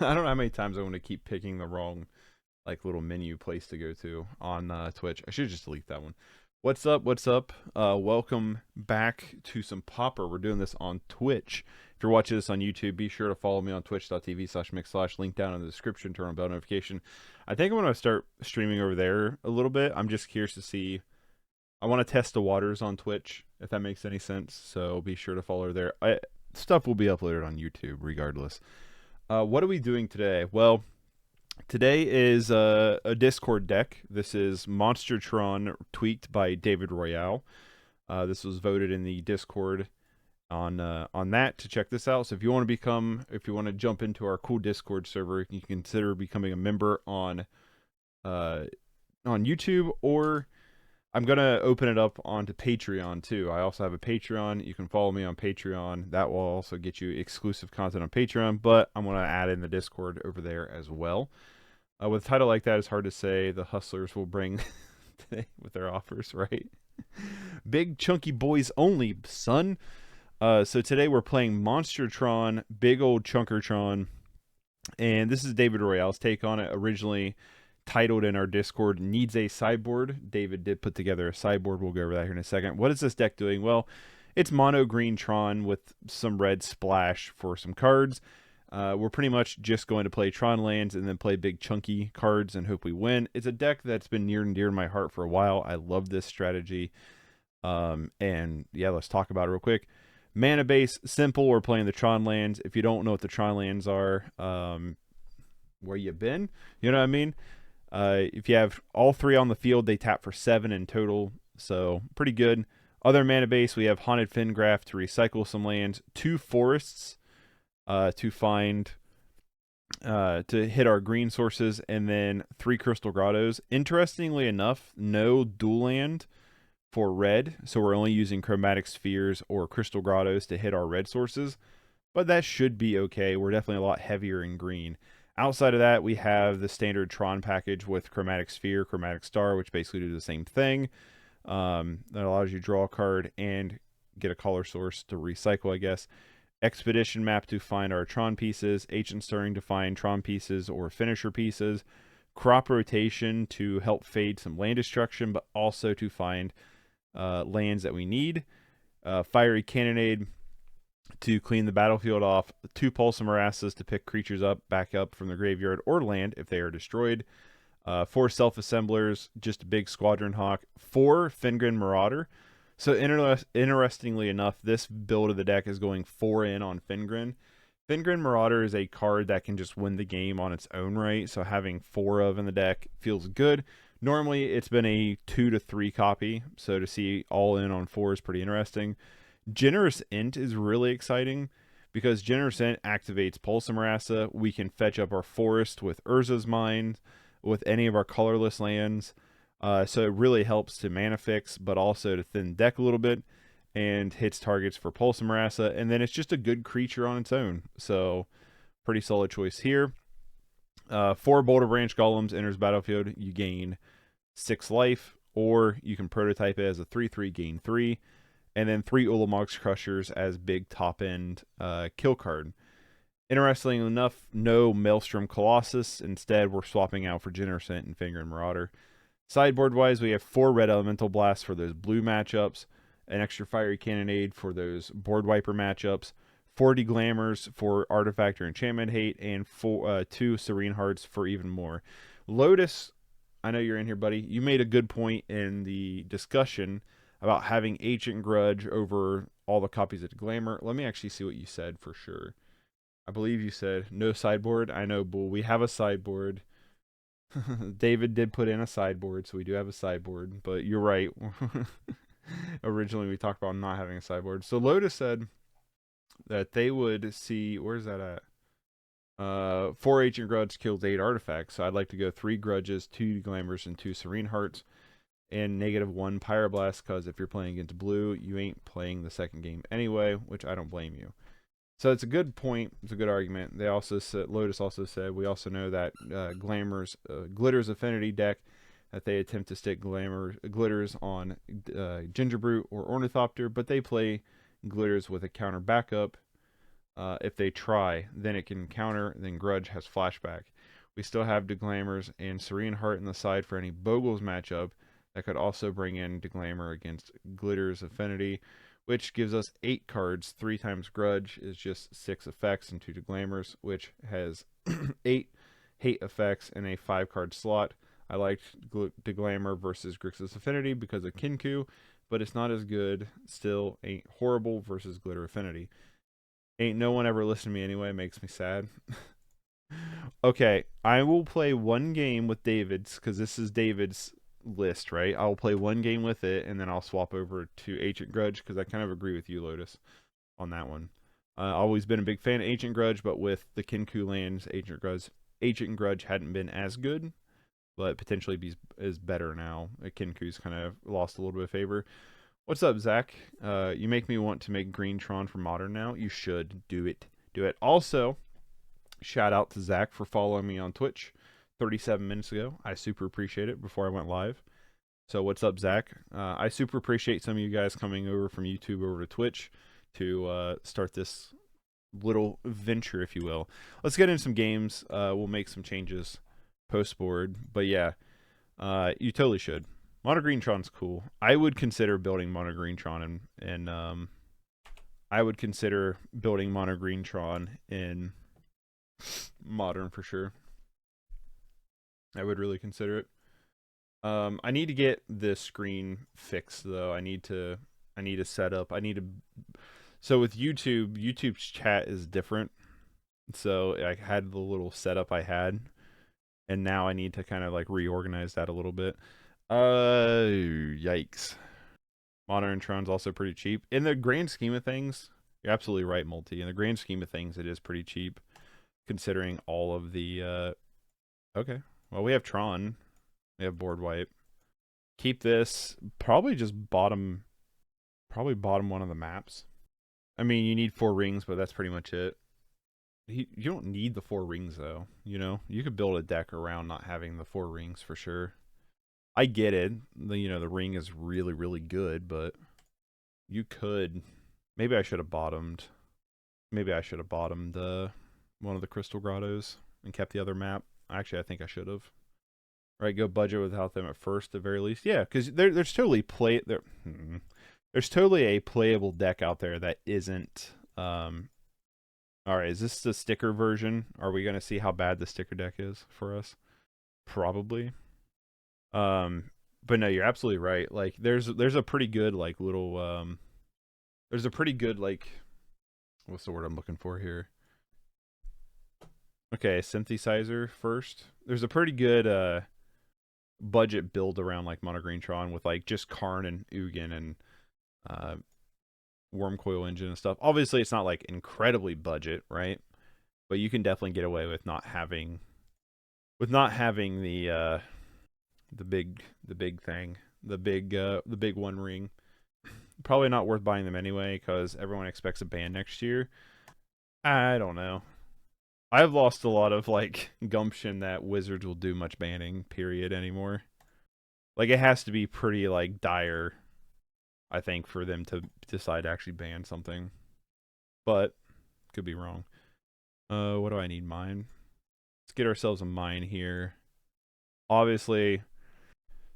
I don't know how many times I want to keep picking the wrong like little menu place to go to on Twitch. I should just delete that one. What's up? What's up? Welcome back to some Pauper. We're doing this on Twitch. If you're watching this on YouTube, be sure to follow me on twitch.tv/mix/ link down in the description, turn on bell notification. I think I'm going to start streaming over there a little bit. I'm just curious to see. I want to test the waters on Twitch, if that makes any sense. So be sure to follow there. Stuff will be uploaded on YouTube regardless. What are we doing today? Well, today is a Discord deck. This is Monster Tron tweaked by David Royale. This was voted in the Discord on that to check this out. So if you want to jump into our cool Discord server, you can consider becoming a member uh, on YouTube, or I'm gonna open it up onto Patreon too. I also have a Patreon. You can follow me on Patreon. That will also get you exclusive content on Patreon. But I'm gonna add in the Discord over there as well. With a title like that, it's hard to say the hustlers will bring today with their offers, right? Big chunky boys only, son. So today we're playing Monster Tron, big old Chunkertron, and this is David Royale's take on it. Originally titled in our Discord, needs a sideboard. David did put together a sideboard. We'll go over that here in a second. What is this deck doing? Well, it's mono green Tron with some red splash for some cards. We're pretty much just going to play Tron lands and then play big chunky cards and hope we win. It's a deck that's been near and dear to my heart for a while. I love this strategy. And yeah, let's talk about it real quick. Mana base, simple. We're playing the Tron lands. If you don't know what the Tron lands are, where you been? You know what I mean? If you have all three on the field, they tap for 7 in total, so pretty good. Other mana base, we have Haunted Fingraph to recycle some lands, 2 forests to find to hit our green sources, and then 3 Crystal Grottos. Interestingly enough, no dual land for red, so we're only using Chromatic Spheres or Crystal Grottos to hit our red sources, but that should be okay. We're definitely a lot heavier in green. Outside of that, we have the standard Tron package with Chromatic Sphere, Chromatic Star, which basically do the same thing. That allows you to draw a card and get a color source to recycle, I guess. Expedition map to find our Tron pieces. Ancient Stirring to find Tron pieces or finisher pieces. Crop Rotation to help fade some land destruction, but also to find lands that we need. Fiery Cannonade to clean the battlefield off, 2 Pulse of Morasses to pick creatures back up from the graveyard or land if they are destroyed, 4 Self-Assemblers, just a big Squadron Hawk, 4 Fingrin Marauder. So interestingly enough, this build of the deck is going 4 in on Fingrin. Fingrin Marauder is a card that can just win the game on its own right, so having 4 of in the deck feels good. Normally, it's been a 2 to 3 copy, so to see all in on 4 is pretty interesting. Generous Int is really exciting because Generous Int activates Pulse of Marassa. We can fetch up our forest with Urza's Mind, with any of our colorless lands. So it really helps to mana fix, but also to thin deck a little bit, and hits targets for Pulse of Marassa. And then it's just a good creature on its own. So pretty solid choice here. 4 Boulder Branch Golems enters battlefield. You gain 6 life, or you can prototype it as a 3/3, gain 3. And then 3 Ulamog's Crushers as big top-end kill card. Interestingly enough, no Maelstrom Colossus. Instead, we're swapping out for Generous Int and Finger and Marauder. Sideboard-wise, we have 4 Red Elemental Blasts for those blue matchups, an extra Fiery Cannonade for those Board Wiper matchups, 4 Deglammers for Artifact or Enchantment Hate, and 2 Serene Hearts for even more. Lotus, I know you're in here, buddy. You made a good point in the discussion about having Ancient Grudge over all the copies of Glamour. Let me actually see what you said for sure. I believe you said no sideboard. I know, Bull. We have a sideboard. David did put in a sideboard, so we do have a sideboard. But you're right. Originally, we talked about not having a sideboard. So Lotus said that they would see. Where's that at? 4 Ancient Grudge kills 8 artifacts. So I'd like to go 3 Grudges, 2 Glamours, and 2 Serene Hearts. And -1 Pyroblast, because if you're playing against blue, you ain't playing the second game anyway, which I don't blame you. So it's a good point. It's a good argument. They also said, Lotus also said, we also know that Glitter's Affinity deck, that they attempt to stick Glitters on Gingerbrute or Ornithopter, but they play Glitters with a counter backup. If they try, then it can counter, then Grudge has flashback. We still have Deglammers and Serene Heart in the side for any Bogles matchup that could also bring in Deglammer against Glitter's Affinity, which gives us 8 cards. 3 times Grudge is just 6 effects and 2 Deglammers, which has 8 hate effects in a 5-card slot. I liked Deglammer versus Grixis Affinity because of Kinku, but it's not as good. Still ain't horrible versus Glitter Affinity. Ain't no one ever listened to me anyway, makes me sad. Okay, I will play one game with David's, because this is David's list, right? I'll play one game with it, and then I'll swap over to Ancient Grudge, because I kind of agree with you, Lotus, on that one. Always been a big fan of Ancient Grudge, but with the Kinku lands, Ancient Grudge hadn't been as good, but potentially is better now. Kinku's kind of lost a little bit of favor. What's up, Zach? You make me want to make Green Tron for Modern now. You should do it. Do it. Also, shout out to Zach for following me on Twitch 37 minutes ago. I super appreciate it before I went live. So what's up, Zach? I super appreciate some of you guys coming over from YouTube over to Twitch to start this little venture, if you will. Let's get into some games. We'll make some changes post board. But yeah, you totally should. Mono Green Tron's cool. I would consider building Mono Green Tron and I would consider building Mono Green Tron in Modern for sure. I would really consider it. I need to get this screen fixed though. I need to set up. So with YouTube's chat is different. So I had the little setup I had, and now I need to kind of like reorganize that a little bit. Yikes. Modern Tron's also pretty cheap. In the grand scheme of things, you're absolutely right, Multi. In the grand scheme of things, it is pretty cheap, considering all of the, okay. Well, we have Tron. We have board wipe. Keep this. Probably just bottom one of the maps. I mean, you need 4 rings, but that's pretty much it. You don't need the 4 rings, though. You know? You could build a deck around not having the 4 rings for sure. I get it. The ring is really, really good, but you could. Maybe I should have bottomed. Maybe I should have bottomed one of the Crystal Grottos and kept the other map. Actually, I think I should have. Right, go budget without them at first, at the very least. Yeah, because there's totally there's totally a playable deck out there that isn't. All right, is this the sticker version? Are we gonna see how bad the sticker deck is for us? Probably. But no, you're absolutely right. Like, there's a pretty good like little there's a pretty good like, what's the word I'm looking for here? Okay, synthesizer first. There's a pretty good budget build around like Mono Green Tron with like just Karn and Ugin and Wormcoil Engine and stuff. Obviously, it's not like incredibly budget, right? But you can definitely get away with not having the big thing, the big one ring. Probably not worth buying them anyway because everyone expects a ban next year. I don't know. I've lost a lot of like gumption that Wizards will do much banning, period, anymore. Like, it has to be pretty like dire, I think, for them to decide to actually ban something. But could be wrong. What do I need? Mine. Let's get ourselves a mine here. Obviously,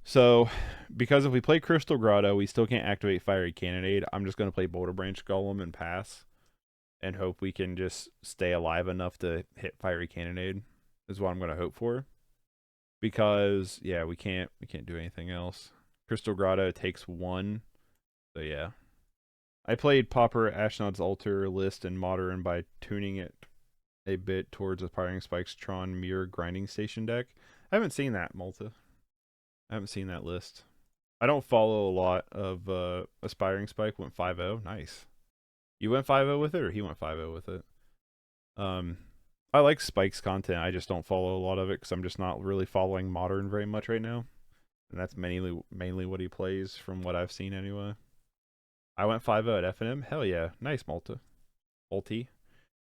so because if we play Crystal Grotto, we still can't activate Fiery Cannonade. I'm just gonna play Boulder Branch Golem and pass, and hope we can just stay alive enough to hit Fiery Cannonade. Is what I'm gonna hope for. Because yeah, we can't do anything else. Crystal Grotto takes 1. So yeah. I played Pauper Ashnod's Altar list in Modern by tuning it a bit towards Aspiring Spike's Tron Mirror Grinding Station deck. I haven't seen that, Malta. I haven't seen that list. I don't follow a lot of Aspiring Spike. Went 5-0. Nice. You went 5-0 with it, or he went 5-0 with it? I like Spike's content. I just don't follow a lot of it because I'm just not really following Modern very much right now. And that's mainly what he plays from what I've seen anyway. I went 5-0 at FNM. Hell yeah. Nice, Malta. Multi.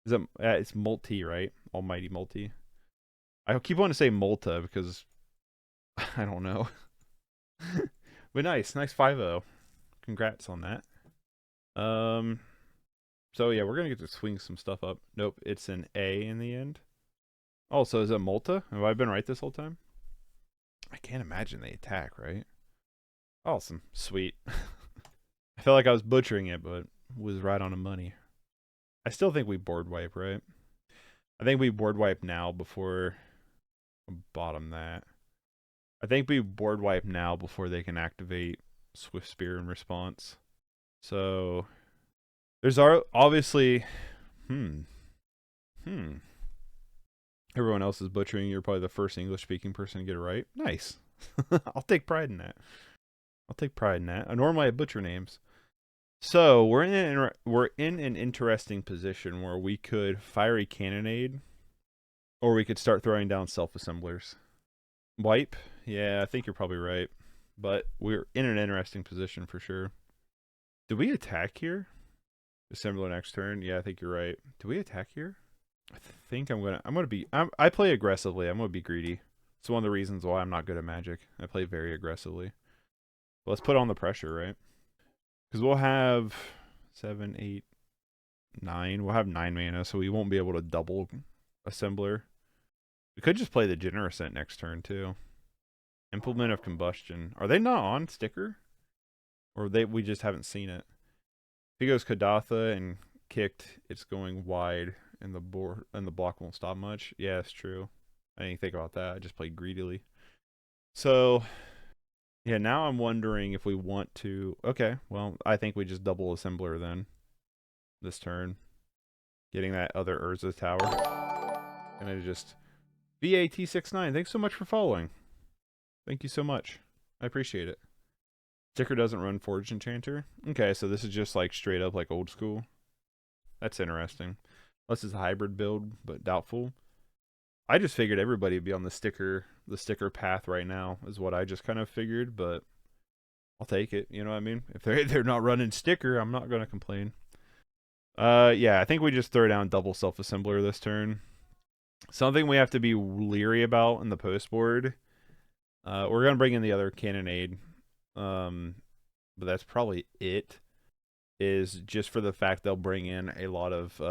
Is it, it's Multi, right? Almighty Multi. I keep wanting to say Malta because I don't know. But nice 5-0. Congrats on that. So yeah, we're gonna get to swing some stuff up. Nope, it's an A in the end. Oh, so is it Malta? Have I been right this whole time? I can't imagine they attack, right? Awesome. Sweet. I felt like I was butchering it, but was right on the money. I still think we board wipe, right? I think we board wipe now before bottom that. I think we board wipe now before they can activate Swift Spear in response. So there's obviously everyone else is butchering. You're probably the first English speaking person to get it right. Nice. I'll take pride in that. I'll take pride in that. Normally I butcher names. So we're in an interesting position where we could fiery cannonade, or we could start throwing down self-assemblers. Wipe? Yeah, I think you're probably right. But we're in an interesting position for sure. Do we attack here? Assembler next turn? Yeah, I think you're right. Do we attack here? I think I play aggressively. I'm gonna be greedy. It's one of the reasons why I'm not good at Magic. I play very aggressively. But let's put on the pressure, right? Because we'll have 7, 8, 9. We'll have 9 mana, so we won't be able to double assembler. We could just play the Generosent next turn too. Implement of Combustion. Are they not on sticker? Or we just haven't seen it? If he goes Kadatha and kicked, it's going wide, and the block won't stop much. Yeah, it's true. I didn't think about that. I just played greedily. So yeah, now I'm wondering if we want to. Okay, well, I think we just double assembler then this turn, getting that other Urza tower, and I just VAT69. Thanks so much for following. Thank you so much. I appreciate it. Sticker doesn't run Forged Enchanter. Okay, so this is just like straight up like old school. That's interesting. Unless it's a hybrid build, but doubtful. I just figured everybody would be on the sticker path right now, is what I just kind of figured, but I'll take it, you know what I mean? If they're not running sticker, I'm not gonna complain. Yeah, I think we just throw down double self-assembler this turn. Something we have to be leery about in the post board. We're gonna bring in the other cannonade. But that's probably it. Is just for the fact they'll bring in a lot of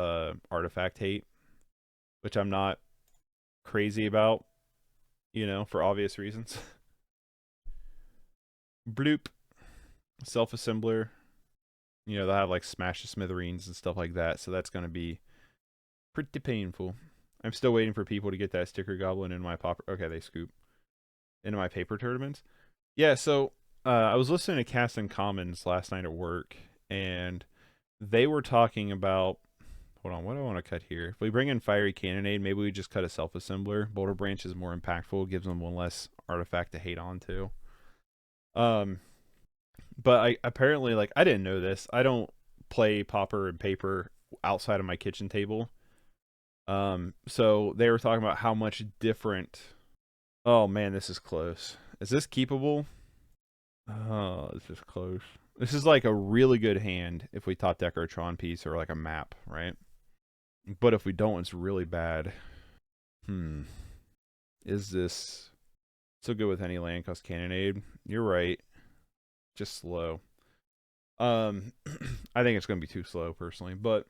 artifact hate, which I'm not crazy about, you know, for obvious reasons. Bloop. Self-assembler. You know, they'll have like Smash the Smithereens and stuff like that, so that's going to be pretty painful. I'm still waiting for people to get that sticker goblin in my Pauper. Okay, they scoop. Into my paper tournaments. Yeah, so I was listening to Cast and Commons last night at work, and they were talking about, hold on, what do I want to cut here? If we bring in Fiery Cannonade, maybe we just cut a self-assembler. Boulder Branch is more impactful, gives them one less artifact to hate on to. But I apparently, like, I didn't know this. I don't play Pauper and Paper outside of my kitchen table. So they were talking about how much different. Oh man, this is close. Is this keepable? Oh, this is close. This is like a really good hand if we top deck our Tron piece or like a map, right? But if we don't, it's really bad. Is this so good with any land cost cannonade? You're right. Just slow. I think it's gonna be too slow personally, but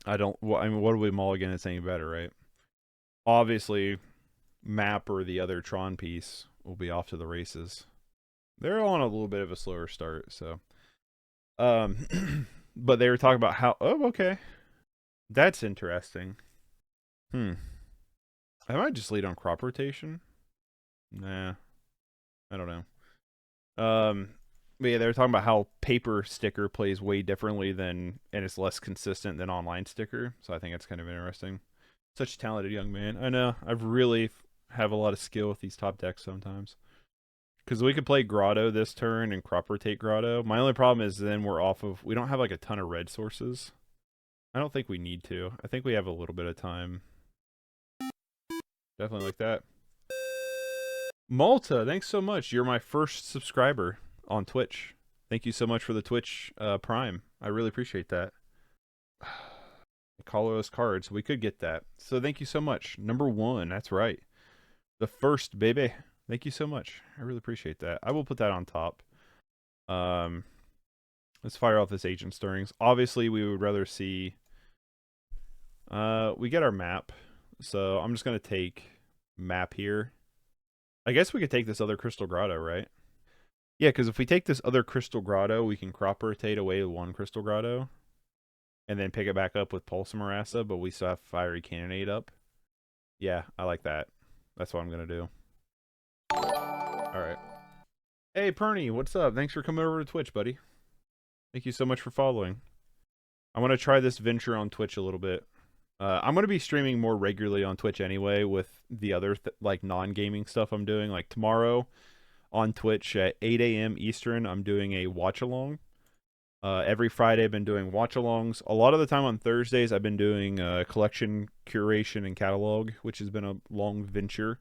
I don't. Well, I mean, what do we mulligan? It's any better, right? Obviously, map or the other Tron piece will be off to the races. They're on a little bit of a slower start, so. But they were talking about how. Oh, okay, that's interesting. I might just lead on crop rotation. Nah, I don't know. But yeah, they were talking about how paper sticker plays way differently than, and it's less consistent than online sticker. So I think it's kind of interesting. Such a talented young man. I know. I've really have a lot of skill with these top decks sometimes. Because we could play Grotto this turn and crop rotate Grotto. My only problem is then we don't have like a ton of red sources. I don't think we need to. I think we have a little bit of time. Definitely like that. Malta, thanks so much. You're my first subscriber on Twitch. Thank you so much for the Twitch Prime. I really appreciate that. Colorless cards. We could get that. So thank you so much. Number 1. That's right. The first, baby. Thank you so much. I really appreciate that. I will put that on top. Let's fire off this Ancient Stirrings. Obviously, we would rather see... we get our map. So I'm just going to take map here. I guess we could take this other Crystal Grotto, right? Yeah, because if we take this other Crystal Grotto, we can crop rotate away one Crystal Grotto. And then pick it back up with Pulse Marassa, but we still have Fiery Cannonade up. Yeah, I like that. That's what I'm going to do. Alright. Hey, Perny, what's up? Thanks for coming over to Twitch, buddy. Thank you so much for following. I want to try this venture on Twitch a little bit. I'm going to be streaming more regularly on Twitch anyway with the other like non-gaming stuff I'm doing. Like tomorrow on Twitch at 8 a.m. Eastern, I'm doing a watch-along. Every Friday I've been doing watch-alongs. A lot of the time on Thursdays I've been doing collection curation and catalog, which has been a long venture.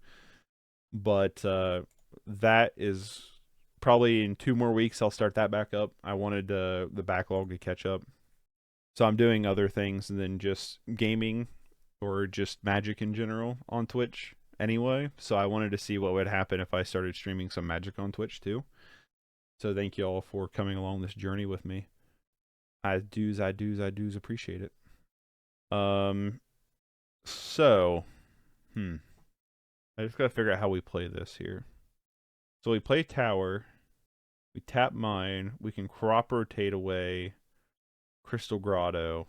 But that is probably in 2 more weeks I'll start that back up. I wanted the backlog to catch up. So I'm doing other things than just gaming or just Magic in general on Twitch anyway. So I wanted to see what would happen if I started streaming some Magic on Twitch too. So thank you all for coming along this journey with me. I do's appreciate it. So, I just gotta figure out how we play this here. So we play tower, we tap mine, we can crop rotate away Crystal Grotto,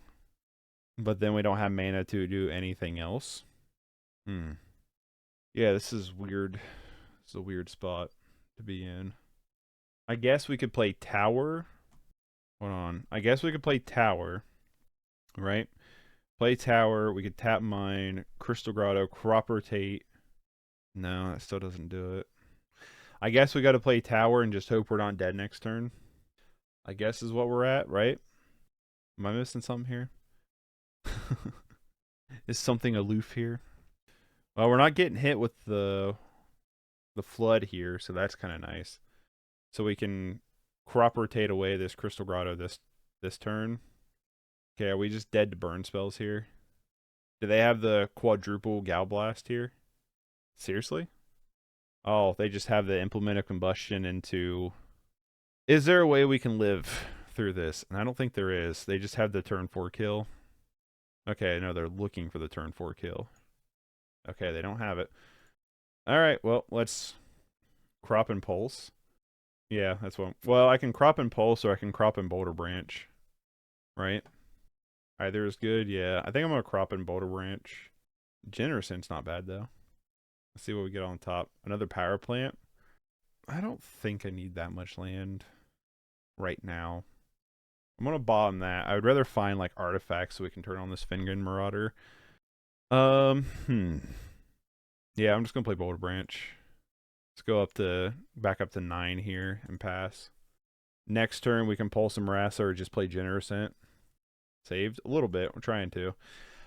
but then we don't have mana to do anything else. Yeah, this is weird. It's a weird spot to be in. I guess we could play tower. Hold on. I guess we could play tower, right? Play tower. We could tap mine, Crystal Grotto, crop rotate. No, that still doesn't do it. I guess we got to play tower and just hope we're not dead next turn. I guess is what we're at, right? Am I missing something here? Is something aloof here? Well, we're not getting hit with the flood here, so that's kind of nice. So we can crop rotate away this Crystal Grotto this turn. Okay, are we just dead to burn spells here? Do they have the quadruple Gal Blast here? Seriously? Oh, they just have the Implement of Combustion into... Is there a way we can live through this? And I don't think there is. They just have the turn 4 kill. Okay, no, they're looking for the turn 4 kill. Okay, they don't have it. Alright, well, let's crop and pulse. Yeah, that's what... Well, I can crop and pulse or I can crop and Boulder Branch. Right? Either is good, yeah. I think I'm going to crop and Boulder Branch. Generous's not bad, though. Let's see what we get on top. Another power plant. I don't think I need that much land right now. I'm going to bottom that. I would rather find, like, artifacts so we can turn on this Fingrin Marauder. Yeah, I'm just going to play Boulder Branch. Let's go back up to 9 here and pass. Next turn, we can pull some Marassa or just play Generosant. Saved a little bit. We're trying to.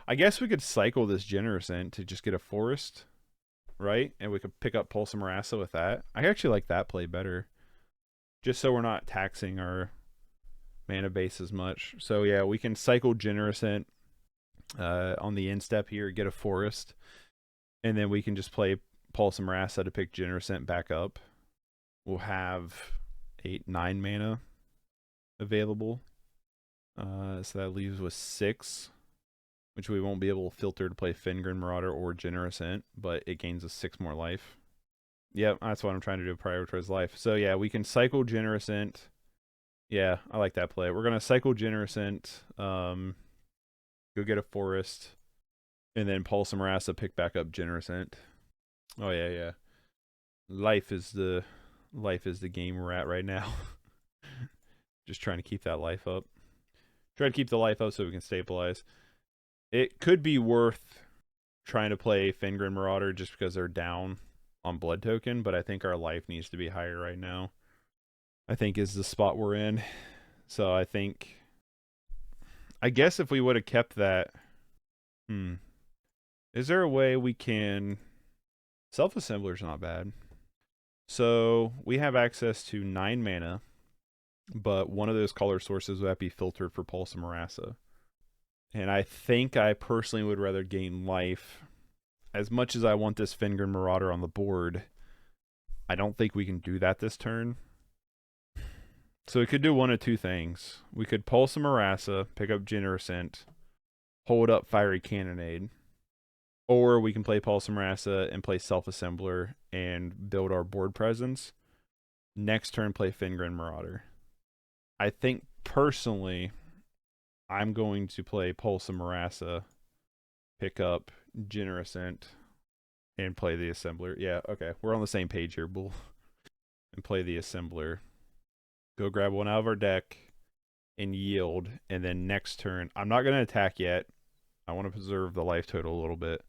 I guess we could cycle this Generosant to just get a forest, right? And we could pick up Pulse Marassa with that. I actually like that play better. Just so we're not taxing our mana base as much. So yeah, we can cycle Generosant on the end step here, get a forest. And then we can just play Pulse Marassa to pick Generosant back up. We'll have 8, 9 mana available. So that leaves with 6, which we won't be able to filter to play Fingrin Marauder or Generosant, but it gains us 6 more life. Yep, that's what I'm trying to do, prioritize life. So yeah, we can cycle Generosant. Yeah, I like that play. We're going to cycle Generosant, go get a forest, and then Pulse Marassa, pick back up Generosant. Oh yeah, yeah. Life is the game we're at right now. Just trying to keep that life up. Try to keep the life up so we can stabilize. It could be worth trying to play Fingrin Marauder just because they're down on blood token, but I think our life needs to be higher right now. I think is the spot we're in. So I think... I guess if we would have kept that... Is there a way we can... Self-Assembler's not bad. So we have access to 9 mana, but one of those color sources would have to be filtered for Pulse Marassa. And I think I personally would rather gain life. As much as I want this Fingrin Marauder on the board, I don't think we can do that this turn. So we could do one of two things. We could Pulse and Marassa, pick up Generosint, hold up Fiery Cannonade. Or we can play Pulse and Marassa and play Self-Assembler and build our board presence. Next turn, play Fingrin Marauder. I think, personally, I'm going to play Pulse and Marassa, pick up Generosint, and play the Assembler. Yeah, okay. We're on the same page here, Bull. And play the Assembler. Go grab one out of our deck and yield. And then next turn, I'm not going to attack yet. I want to preserve the life total a little bit.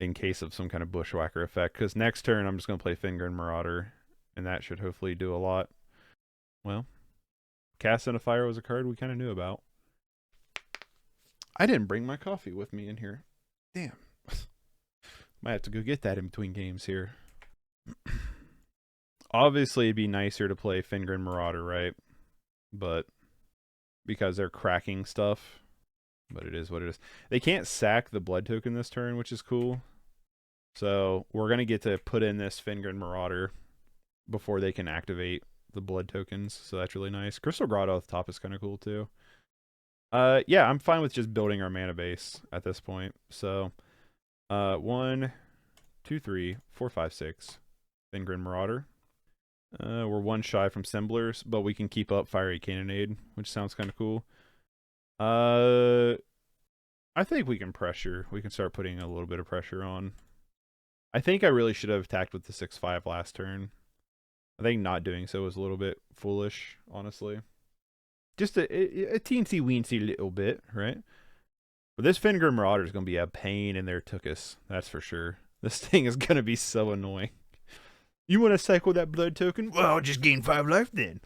In case of some kind of Bushwhacker effect. Because next turn, I'm just going to play Fingrin Marauder. And that should hopefully do a lot. Well, Cast into Fire was a card we kind of knew about. I didn't bring my coffee with me in here. Damn. Might have to go get that in between games here. Obviously, it'd be nicer to play Fingrin Marauder, right? But because they're cracking stuff. But it is what it is. They can't sack the blood token this turn, which is cool. So we're going to get to put in this Fingrin Marauder before they can activate the blood tokens. So that's really nice. Crystal Grotto at the top is kind of cool too. Yeah, I'm fine with just building our mana base at this point. So 1, 2, 3, 4, 5, 6. Fingrin Marauder. We're one shy from Semblers, but we can keep up Fiery Cannonade, which sounds kind of cool. I think we can pressure. We can start putting a little bit of pressure on. I think I really should have attacked with the 6/5 last turn. I think not doing so was a little bit foolish, honestly. Just a teensy-weensy little bit, right? But this Fingrin Marauder is going to be a pain in their tuchus, that's for sure. This thing is going to be so annoying. You want to cycle that blood token? Well, I'll just gain 5 life then.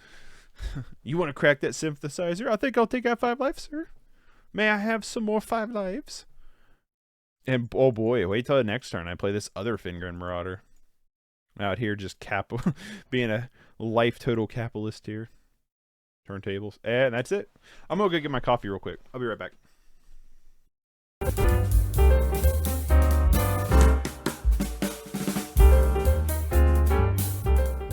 You want to crack that synthesizer? I think I'll take out 5 life, sir. May I have some more 5 lives? And oh boy, wait till the next turn. I play this other Fingrin Marauder. Out here just being a life total capitalist here. Turntables. And that's it. I'm going to go get my coffee real quick. I'll be right back.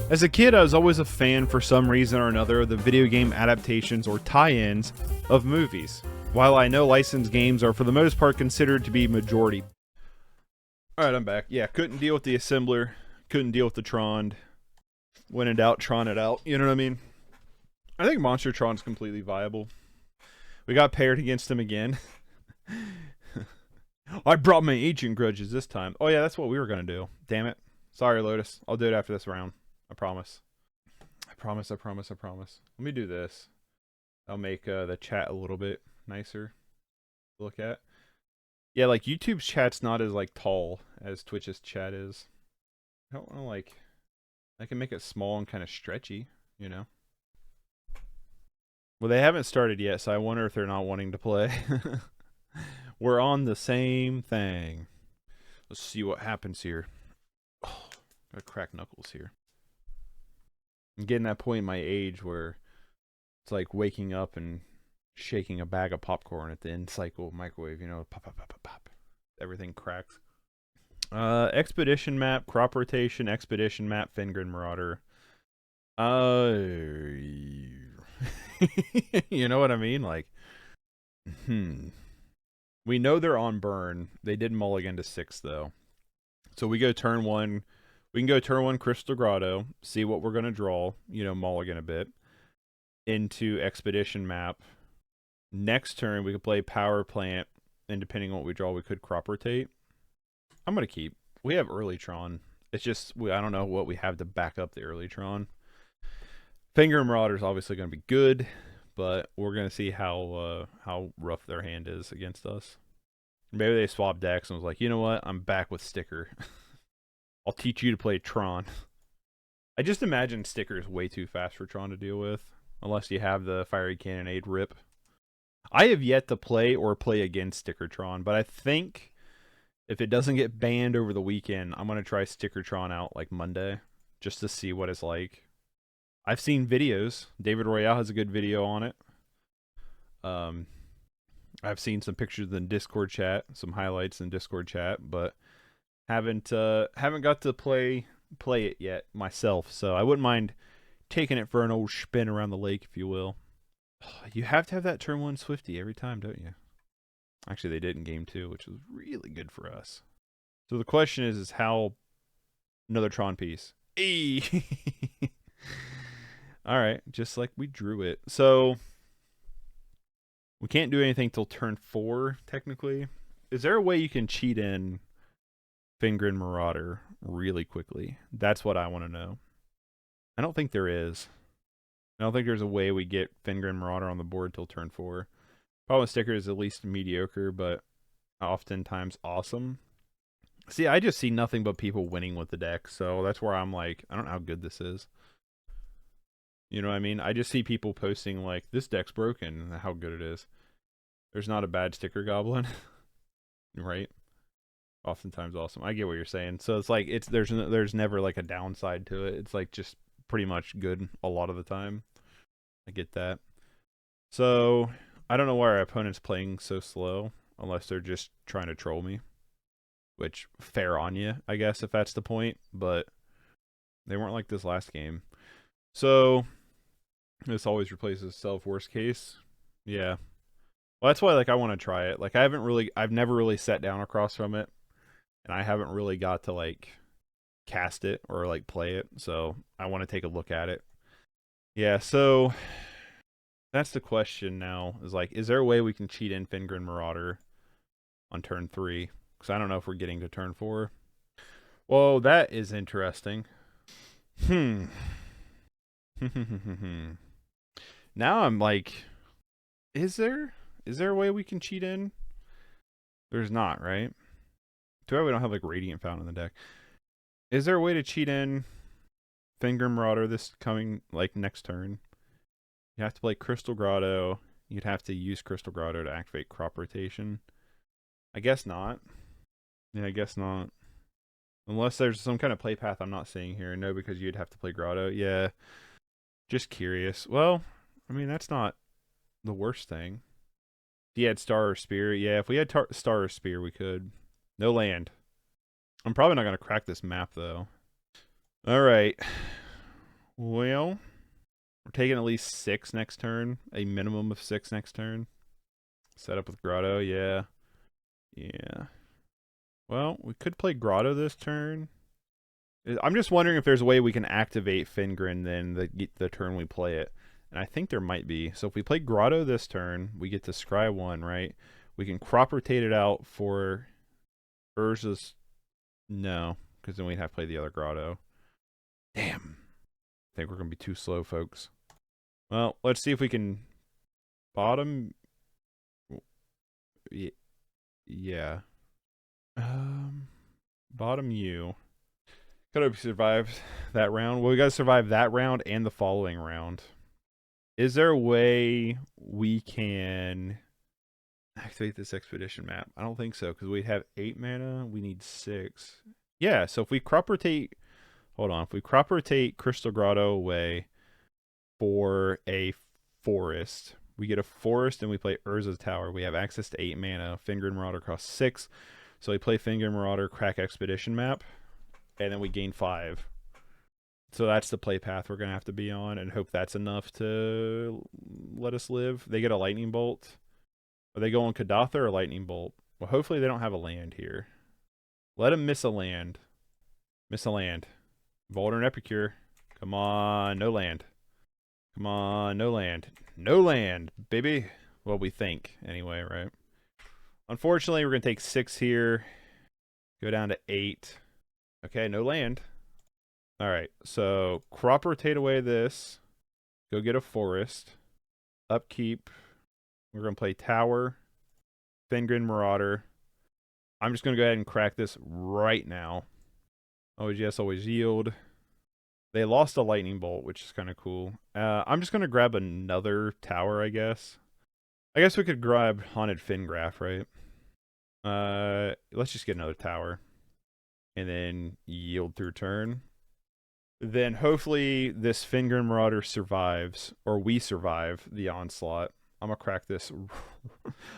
As a kid, I was always a fan for some reason or another of the video game adaptations or tie-ins of movies. While I know licensed games are for the most part considered to be majority. Alright, I'm back. Yeah, couldn't deal with the Assembler. Couldn't deal with the Tron. When in doubt, Tron it out. You know what I mean? I think Monster Tron's completely viable. We got paired against him again. I brought my ancient grudges this time. Oh yeah, that's what we were going to do. Damn it. Sorry, Lotus. I'll do it after this round. I promise. I promise. Let me do this. I'll make the chat a little bit nicer to look at. Yeah, like YouTube's chat's not as like tall as Twitch's chat is. I don't want to like... I can make it small and kind of stretchy, you know? Well, they haven't started yet, so I wonder if they're not wanting to play. We're on the same thing. Let's see what happens here. Oh, gotta crack knuckles here. I'm getting that point in my age where it's like waking up and shaking a bag of popcorn at the end cycle microwave, you know, pop, pop, pop, pop, pop. Everything cracks. Expedition map, crop rotation, expedition map, Fingrin Marauder. You know what I mean? Like, we know they're on burn. They did mulligan to 6 though. So we go turn 1. We can go turn 1 Crystal Grotto, see what we're gonna draw, you know, mulligan a bit. Into expedition map. Next turn we could play power plant, and depending on what we draw, we could crop rotate. I'm gonna keep. We have early Tron. It's just I don't know what we have to back up the early Tron. Fingrin Marauder is obviously gonna be good, but we're gonna see how rough their hand is against us. Maybe they swapped decks and was like, you know what? I'm back with Sticker. I'll teach you to play Tron. I just imagine Sticker is way too fast for Tron to deal with, unless you have the Fiery Cannonade rip. I have yet to play or play against Sticker Tron, but I think if it doesn't get banned over the weekend, I'm going to try Sticker Tron out like Monday, just to see what it's like. I've seen videos. David Royale has a good video on it. I've seen some pictures in Discord chat, some highlights in Discord chat, but haven't got to play it yet myself. So I wouldn't mind taking it for an old spin around the lake, if you will. You have to have that turn 1 Swifty every time, don't you? Actually, they did in game 2, which was really good for us. So the question is how... Another Tron piece. Hey! Alright, just like we drew it. So... We can't do anything till turn 4, technically. Is there a way you can cheat in Fingrin Marauder really quickly? That's what I want to know. I don't think there is. I don't think there's a way we get Fingrin Marauder on the board till turn 4. Problem with sticker is at least mediocre, but oftentimes awesome. See, I just see nothing but people winning with the deck, so that's where I'm like, I don't know how good this is. You know what I mean? I just see people posting like, this deck's broken, and how good it is. There's not a bad sticker goblin. Right? Oftentimes awesome. I get what you're saying. So it's like, there's never like a downside to it. It's like just pretty much good a lot of the time. I get that. So, I don't know why our opponent's playing so slow, unless they're just trying to troll me. Which, fair on you, I guess, if that's the point. But they weren't like this last game. So, this always replaces itself, worst case. Yeah. Well, that's why, like, I want to try it. Like, I've never really sat down across from it. And I haven't really got to, like, cast it or, like, play it. So, I want to take a look at it. Yeah, so... That's the question now, is like, is there a way we can cheat in Fingrin Marauder on turn 3? Because I don't know if we're getting to turn 4. Whoa, that is interesting. Now I'm like, is there a way we can cheat in? There's not, right? Too bad we don't have like Radiant Fountain in the deck. Is there a way to cheat in Fingrin Marauder this coming, like, next turn? You have to play Crystal Grotto. You'd have to use Crystal Grotto to activate Crop Rotation. I guess not. Yeah, I guess not. Unless there's some kind of play path I'm not seeing here. No, because you'd have to play Grotto. Yeah. Just curious. Well, I mean, that's not the worst thing. If you had Star or Spear, yeah, if we had Star or Spear, we could. No land. I'm probably not going to crack this map, though. Alright. Well... We're taking at least 6 next turn. A minimum of 6 next turn. Set up with Grotto, yeah. Yeah. Well, we could play Grotto this turn. I'm just wondering if there's a way we can activate Fingrin then the turn we play it. And I think there might be. So if we play Grotto this turn, we get to scry 1, right? We can crop rotate it out for Urza's... No, because then we'd have to play the other Grotto. Damn. I think we're going to be too slow, folks. Well, let's see if we can bottom. Yeah. Bottom U. Could have survived that round. Well, we got to survive that round and the following round. Is there a way we can activate this expedition map? I don't think so, because we have 8 mana. We need 6. Yeah, so if we crop rotate... Hold on. If we crop rotate Crystal Grotto away for a forest, we get a forest and we play Urza's Tower. We have access to 8 mana. Fingrin Marauder costs 6. So we play Fingrin Marauder, crack Expedition map, and then we gain 5. So that's the play path we're going to have to be on, and hope that's enough to let us live. They get a Lightning Bolt. Are they going Kadatha or Lightning Bolt? Well, hopefully they don't have a land here. Let them miss a land. Miss a land. Voldern Epicure. Come on, no land. Come on, no land. No land, baby. Well, we think, anyway, right? Unfortunately, we're going to take 6 here. Go down to 8. Okay, no land. Alright, so crop rotate away this. Go get a forest. Upkeep. We're going to play Tower. Fingrin Marauder. I'm just going to go ahead and crack this right now. Always yes, always yield. They lost a Lightning Bolt, which is kind of cool. I'm just going to grab another tower, I guess. I guess we could grab Haunted Fingraph, right? Let's just get another tower. And then yield through turn. Then hopefully this Fingrin Marauder survives, or we survive the onslaught. I'm going to crack this. I'm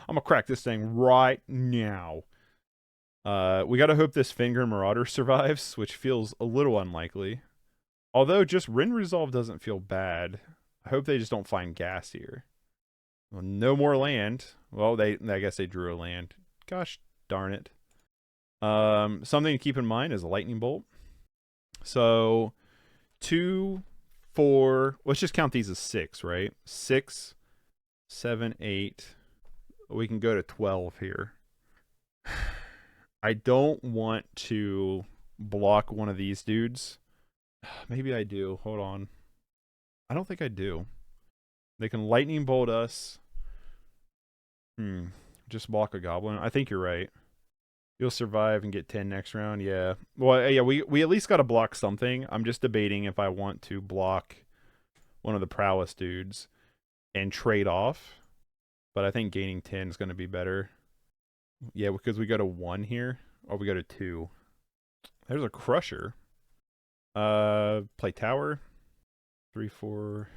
going to crack this thing right now. We got to hope this Fingrin Marauder survives, which feels a little unlikely. Although just Rin Resolve doesn't feel bad. I hope they just don't find gas here. Well, no more land. Well, I guess they drew a land. Gosh darn it. Something to keep in mind is a lightning bolt. So 2, 4. Let's just count these as 6, right? 6, 7, 8. We can go to 12 here. I don't want to block one of these dudes. Maybe I do. Hold on. I don't think I do. They can lightning bolt us. Just block a goblin. I think you're right. You'll survive and get 10 next round. Yeah. Well, yeah, we at least got to block something. I'm just debating if I want to block one of the prowess dudes and trade off. But I think gaining 10 is going to be better. Yeah, because we go to 1 here. Or we go to 2. There's a crusher. Play tower. 3, 4.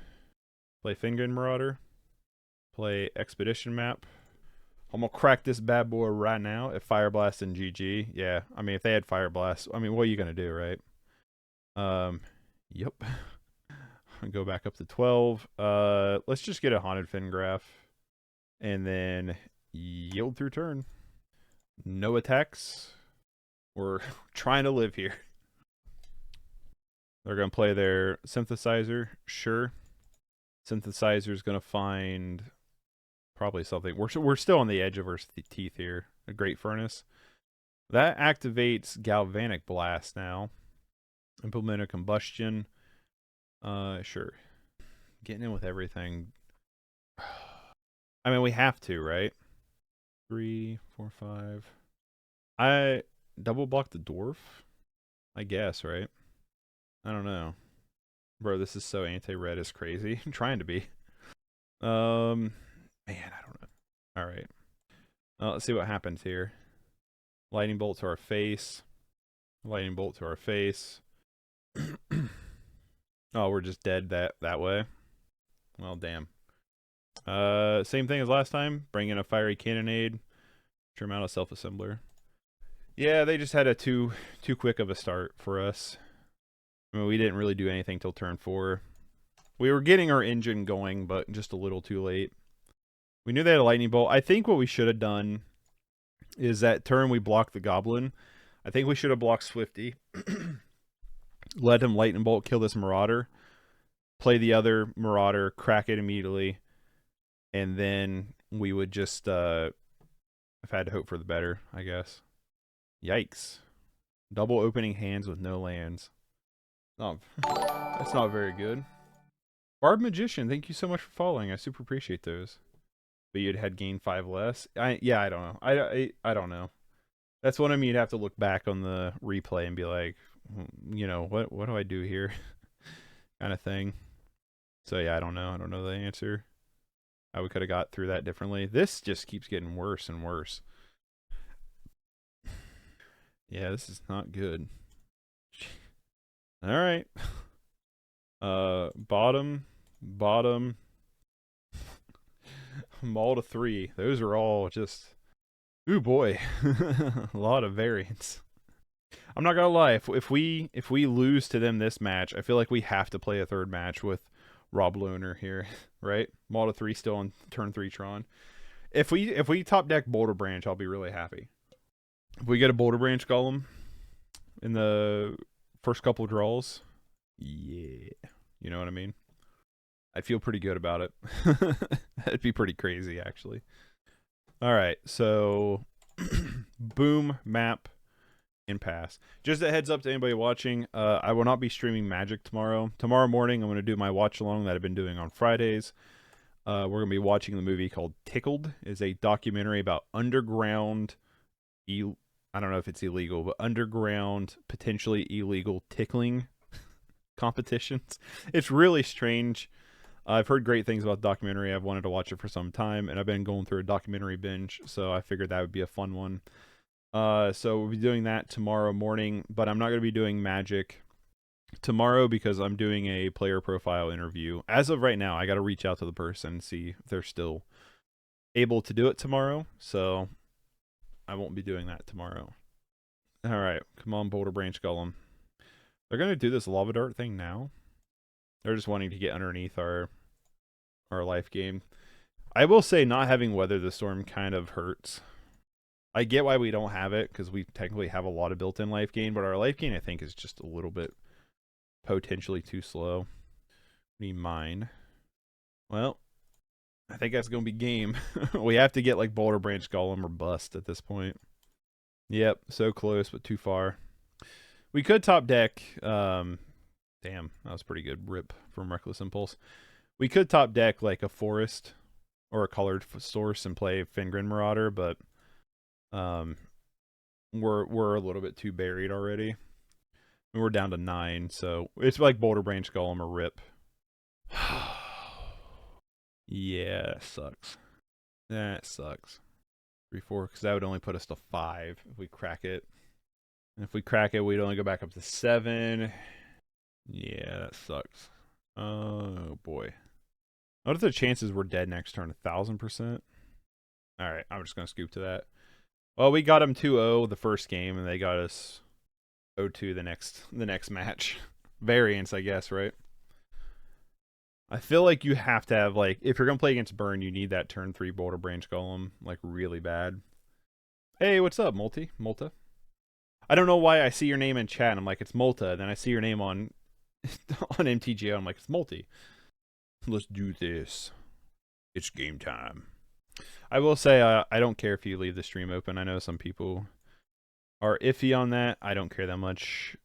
Play Fingon Marauder. Play expedition map. I'm gonna crack this bad boy right now at Fire Blast and GG. Yeah, I mean if they had Fire Blast, I mean what are you gonna do, right? Yep. Go back up to 12. Let's just get a Haunted Fingraph, and then yield through turn. No attacks. We're trying to live here. They're gonna play their synthesizer. Sure. Synthesizer's gonna find probably something. We're still on the edge of our teeth here. A Great Furnace. That activates Galvanic Blast now. Implement a Combustion. Sure. Getting in with everything. I mean, we have to, right? 3, 4, 5. I double block the Dwarf? I guess, right? I don't know. Bro, this is so anti-red. It's crazy. I'm trying to be. Man, I don't know. All right. Let's see what happens here. Lightning bolt to our face. Lightning bolt to our face. Oh, we're just dead that way. Well, damn. Same thing as last time. Bring in a fiery cannonade. Trim out a self-assembler. Yeah, they just had a too quick of a start for us. I mean, we didn't really do anything till turn 4. We were getting our engine going, but just a little too late. We knew they had a lightning bolt. I think what we should have done is that turn we blocked the goblin. I think we should have blocked Swifty. Let him lightning bolt, kill this marauder. Play the other marauder, crack it immediately. And then we would just, if I had to hope for the better, I guess. Yikes. Double opening hands with no lands. Oh, that's not very good. Barb Magician, thank you so much for following. I super appreciate those. But you'd had gained 5 less. Yeah, I don't know. I don't know. That's one of me. You'd have to look back on the replay and be like, you know, what do I do here? Kind of thing. So yeah, I don't know. I don't know the answer. How we could have got through that differently. This just keeps getting worse and worse. Yeah, this is not good. All right. Bottom. Maul to 3. Those are all just, ooh boy, a lot of variance. I'm not gonna lie. If we lose to them this match, I feel like we have to play a third match with Rob Lohner here, right? Maul to 3 still on turn 3 Tron. If we top deck Boulder Branch, I'll be really happy. If we get a Boulder Branch Golem in the first couple draws, yeah, you know what I mean. I'd feel pretty good about it. That'd be pretty crazy, actually. All right, so boom, map, and pass. Just a heads up to anybody watching, I will not be streaming Magic tomorrow. Tomorrow morning, I'm going to do my watch along that I've been doing on Fridays. We're going to be watching the movie called Tickled. It's a documentary about underground, I don't know if it's illegal, but underground, potentially illegal tickling competitions. It's really strange. I've heard great things about the documentary. I've wanted to watch it for some time, and I've been going through a documentary binge, so I figured that would be a fun one. So we'll be doing that tomorrow morning, but I'm not going to be doing Magic tomorrow because I'm doing a player profile interview. As of right now, I got to reach out to the person and see if they're still able to do it tomorrow, so I won't be doing that tomorrow. All right, come on, Boulder Branch Golem. They're gonna do this lava dart thing now. They're just wanting to get underneath our life gain. I will say not having Weather the Storm kind of hurts. I get why we don't have it, because we technically have a lot of built-in life gain, but our life gain, I think, is just a little bit potentially too slow. We mine. Well, I think that's going to be game. We have to get like Boulder Branch Golem or bust at this point. Yep, so close, but too far. We could top deck. Damn, that was pretty good. Rip from Reckless Impulse. We could top deck like a Forest or a Colored Source and play Fingrin Marauder, but we're a little bit too buried already. We're down to 9, so it's like Boulder Branch Golem or Rip. Yeah, that sucks. That sucks. 3-4, because that would only put us to 5 if we crack it. And if we crack it, we'd only go back up to 7. Yeah, that sucks. Oh boy. What if the chances we're dead next turn? 1,000%. All right, I'm just gonna scoop to that. Well, we got them 2-0 the first game, and they got us 0-2 the next match. Variance, I guess, right? I feel like you have to have, like, if you're gonna play against Burn, you need that turn 3 Boulder Branch Golem, like, really bad. Hey, what's up, Multa? I don't know why I see your name in chat, and I'm like, it's Multa, and then I see your name on on mtgo, I'm like, it's Multi. Let's do this. It's game time. I will say, I don't care if you leave the stream open. I know some people are iffy on that. I don't care that much.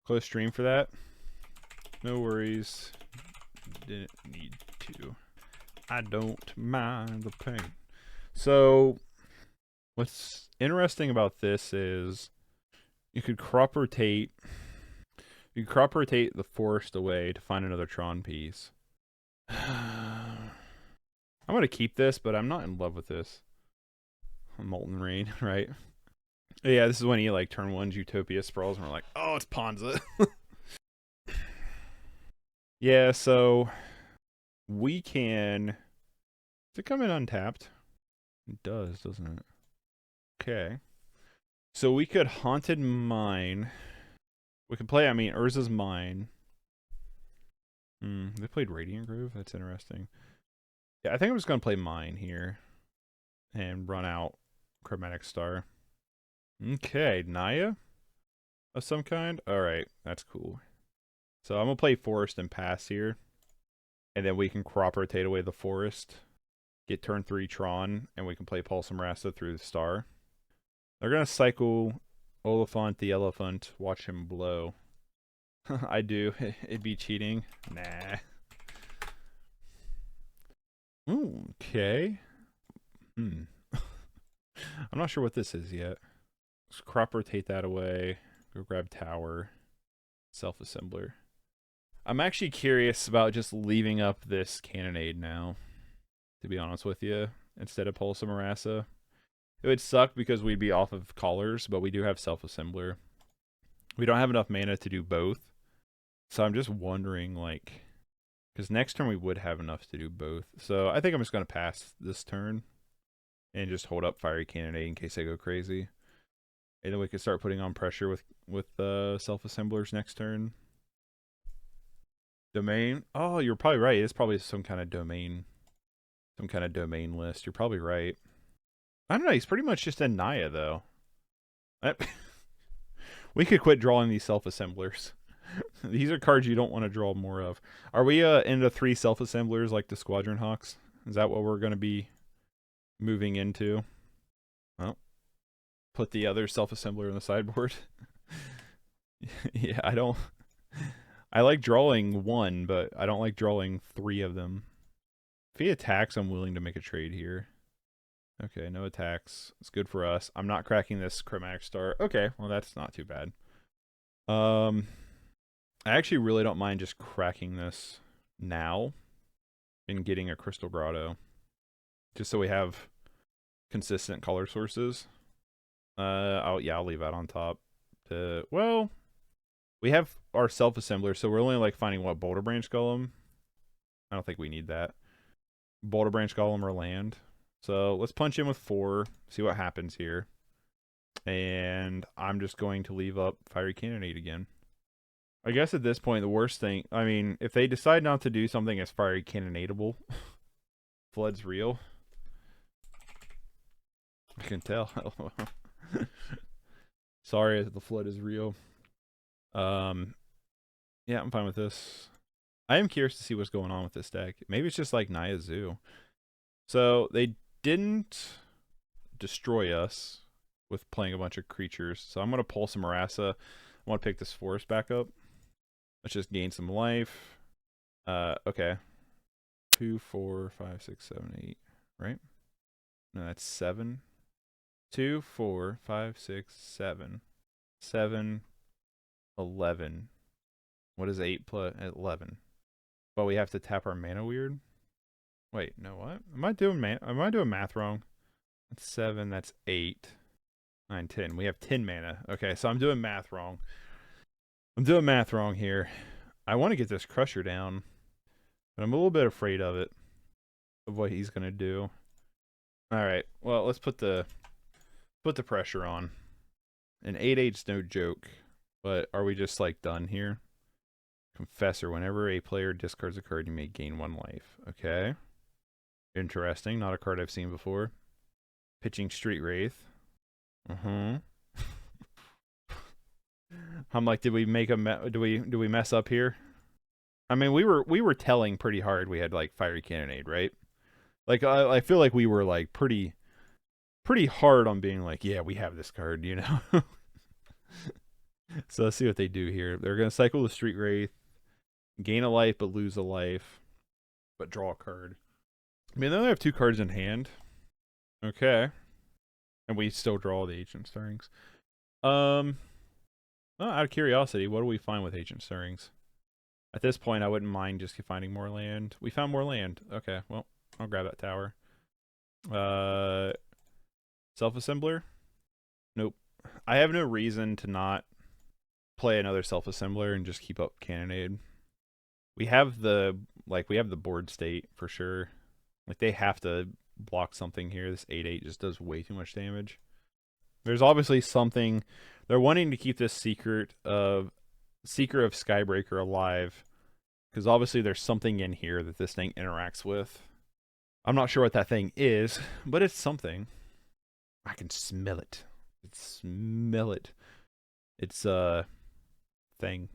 Close stream for that. No worries. Didn't need to. I don't mind the pain. So, what's interesting about this is you could crop rotate. You could crop rotate the Forest away to find another Tron piece. I'm going to keep this, but I'm not in love with this. Molten Rain, right? Yeah, this is when he like turn 1's Utopia sprawls, and we're like, oh, it's Ponza. Yeah, so we can. Does it come in untapped? It does, doesn't it? Okay. So we could Haunted Mine. We could play, I mean, Urza's Mine. They played Radiant Grove? That's interesting. Yeah, I think I'm just going to play Mine here. And run out Chromatic Star. Okay, Naya? Of some kind? Alright, that's cool. So I'm going to play Forest and pass here. And then we can crop rotate away the Forest. Get turn 3 Tron. And we can play Pulse Rasta through the Star. They're going to cycle Oliphant the Elephant. Watch him blow. I do. It'd be cheating. Nah. Ooh, okay. I'm not sure what this is yet. Let's crop rotate that away. Go grab Tower. Self-assembler. I'm actually curious about just leaving up this Cannonade now, to be honest with you, instead of Pulse of Marassa. It would suck because we'd be off of Collars, but we do have Self-assembler. We don't have enough mana to do both. So I'm just wondering, like, because next turn we would have enough to do both. So I think I'm just going to pass this turn and just hold up Fiery Cannonade in case I go crazy. And then we can start putting on pressure with Self-assemblers next turn. Domain. Oh, you're probably right. It's probably some kind of domain list. You're probably right. I don't know. He's pretty much just in Naya, though. We could quit drawing these Self-assemblers. These are cards you don't want to draw more of. Are we into 3 Self-assemblers like the Squadron Hawks? Is that what we're going to be moving into? Well, put the other Self-assembler in the sideboard. Yeah, I like drawing 1, but I don't like drawing 3 of them. If he attacks, I'm willing to make a trade here. Okay, no attacks. It's good for us. I'm not cracking this Chromatic Star. Okay, well, that's not too bad. I actually really don't mind just cracking this now and getting a Crystal Grotto. Just so we have consistent color sources. I'll leave that on top. Well, we have our Self-assembler, so we're only like finding what, Boulder Branch Golem? I don't think we need that. Boulder Branch Golem or land. So let's punch in with 4, see what happens here. And I'm just going to leave up Fiery Cannonade again. I guess at this point, the worst thing, I mean, if they decide not to do something as Fiery Cannonadable, Flood's real. I can tell. Sorry that the Flood is real. Yeah, I'm fine with this. I am curious to see what's going on with this deck. Maybe it's just like Naya Zoo. So they didn't destroy us with playing a bunch of creatures. So I'm going to pull some Marassa. I want to pick this forest back up. Let's just gain some life. Okay. 2, 4, 5, 6, 7, 8. Right? No, that's 7. 2, 4, 5, 6, 7. 7, 11. What is 8 plus 11? But we have to tap our mana weird. Wait, no, what? Am I doing math wrong? That's 7, that's 8. 9, 10. We have 10 mana. Okay, so I'm doing math wrong. I'm doing math wrong here. I want to get this Crusher down, but I'm a little bit afraid of it, of what he's going to do. All right, well, let's put the pressure on. An 8/8's no joke, but are we just like done here? Confessor. Whenever a player discards a card, you may gain 1 life. Okay. Interesting. Not a card I've seen before. Pitching Street Wraith. I'm like, did we make a do we mess up here? I mean, we were telling pretty hard we had like Fiery Cannonade, right? Like I feel like we were like pretty hard on being like, yeah, we have this card, you know. So let's see what they do here. They're gonna cycle the Street Wraith, gain a life but lose a life, but draw a card. I mean, they only have 2 cards in hand. Okay. And we still draw the Ancient Stirrings. Well, out of curiosity, what do we find with Ancient Stirrings? At this point, I wouldn't mind just finding more land. We found more land. Okay, well, I'll grab that tower. Self-assembler? Nope. I have no reason to not play another self-assembler and just keep up Cannonade. We have the board state for sure. Like, they have to block something here. This 8/8 just does way too much damage. There's obviously something. They're wanting to keep this Seeker of Skybreaker alive, because obviously there's something in here that this thing interacts with. I'm not sure what that thing is, but it's something. I can smell it. Smell it. It's a thing.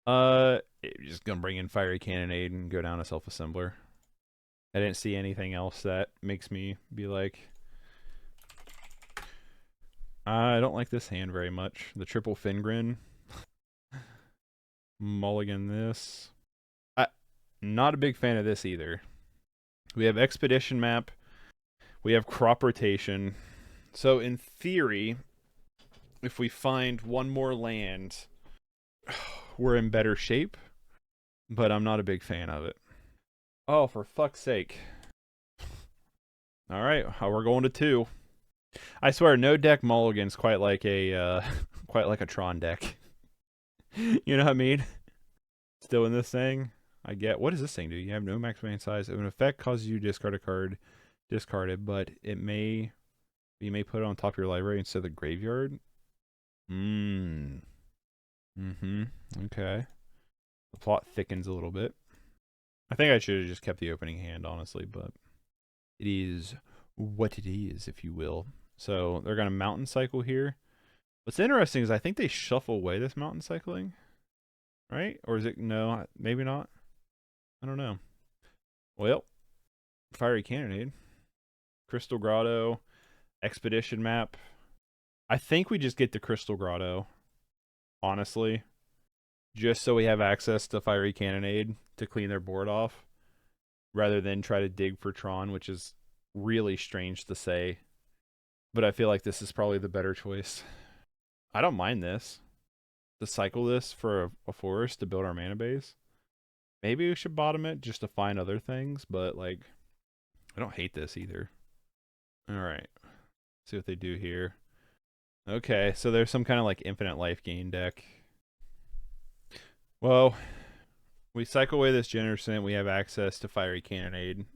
Just gonna bring in Fiery Cannonade and go down a Self-Assembler. I didn't see anything else that makes me be like, I don't like this hand very much. The triple Fingrin. Mulligan this. Not a big fan of this either. We have Expedition Map. We have Crop Rotation. So in theory, if we find 1 more land, we're in better shape. But I'm not a big fan of it. Oh, for fuck's sake. Alright, we're going to 2. I swear, no deck mulligans quite like a Tron deck. You know what I mean? Still in this thing, I get. What does this thing do? You have no maximum size. If an effect causes you to discard a card, discard it, but you may put it on top of your library instead of the graveyard. Okay. The plot thickens a little bit. I think I should have just kept the opening hand, honestly, but it is what it is, if you will. So they're going to Mountain Cycle here. What's interesting is I think they shuffle away this Mountain Cycling. Right? Or is it... No, maybe not. I don't know. Well, Fiery Cannonade. Crystal Grotto. Expedition Map. I think we just get the Crystal Grotto. Honestly. Just so we have access to Fiery Cannonade to clean their board off. Rather than try to dig for Tron, which is really strange to say. But I feel like this is probably the better choice. I don't mind this. To cycle this for a forest to build our mana base. Maybe we should bottom it just to find other things, but like, I don't hate this either. Alright. See what they do here. Okay, so there's some kind of like infinite life gain deck. Well, we cycle away this Generson, we have access to Fiery Cannonade.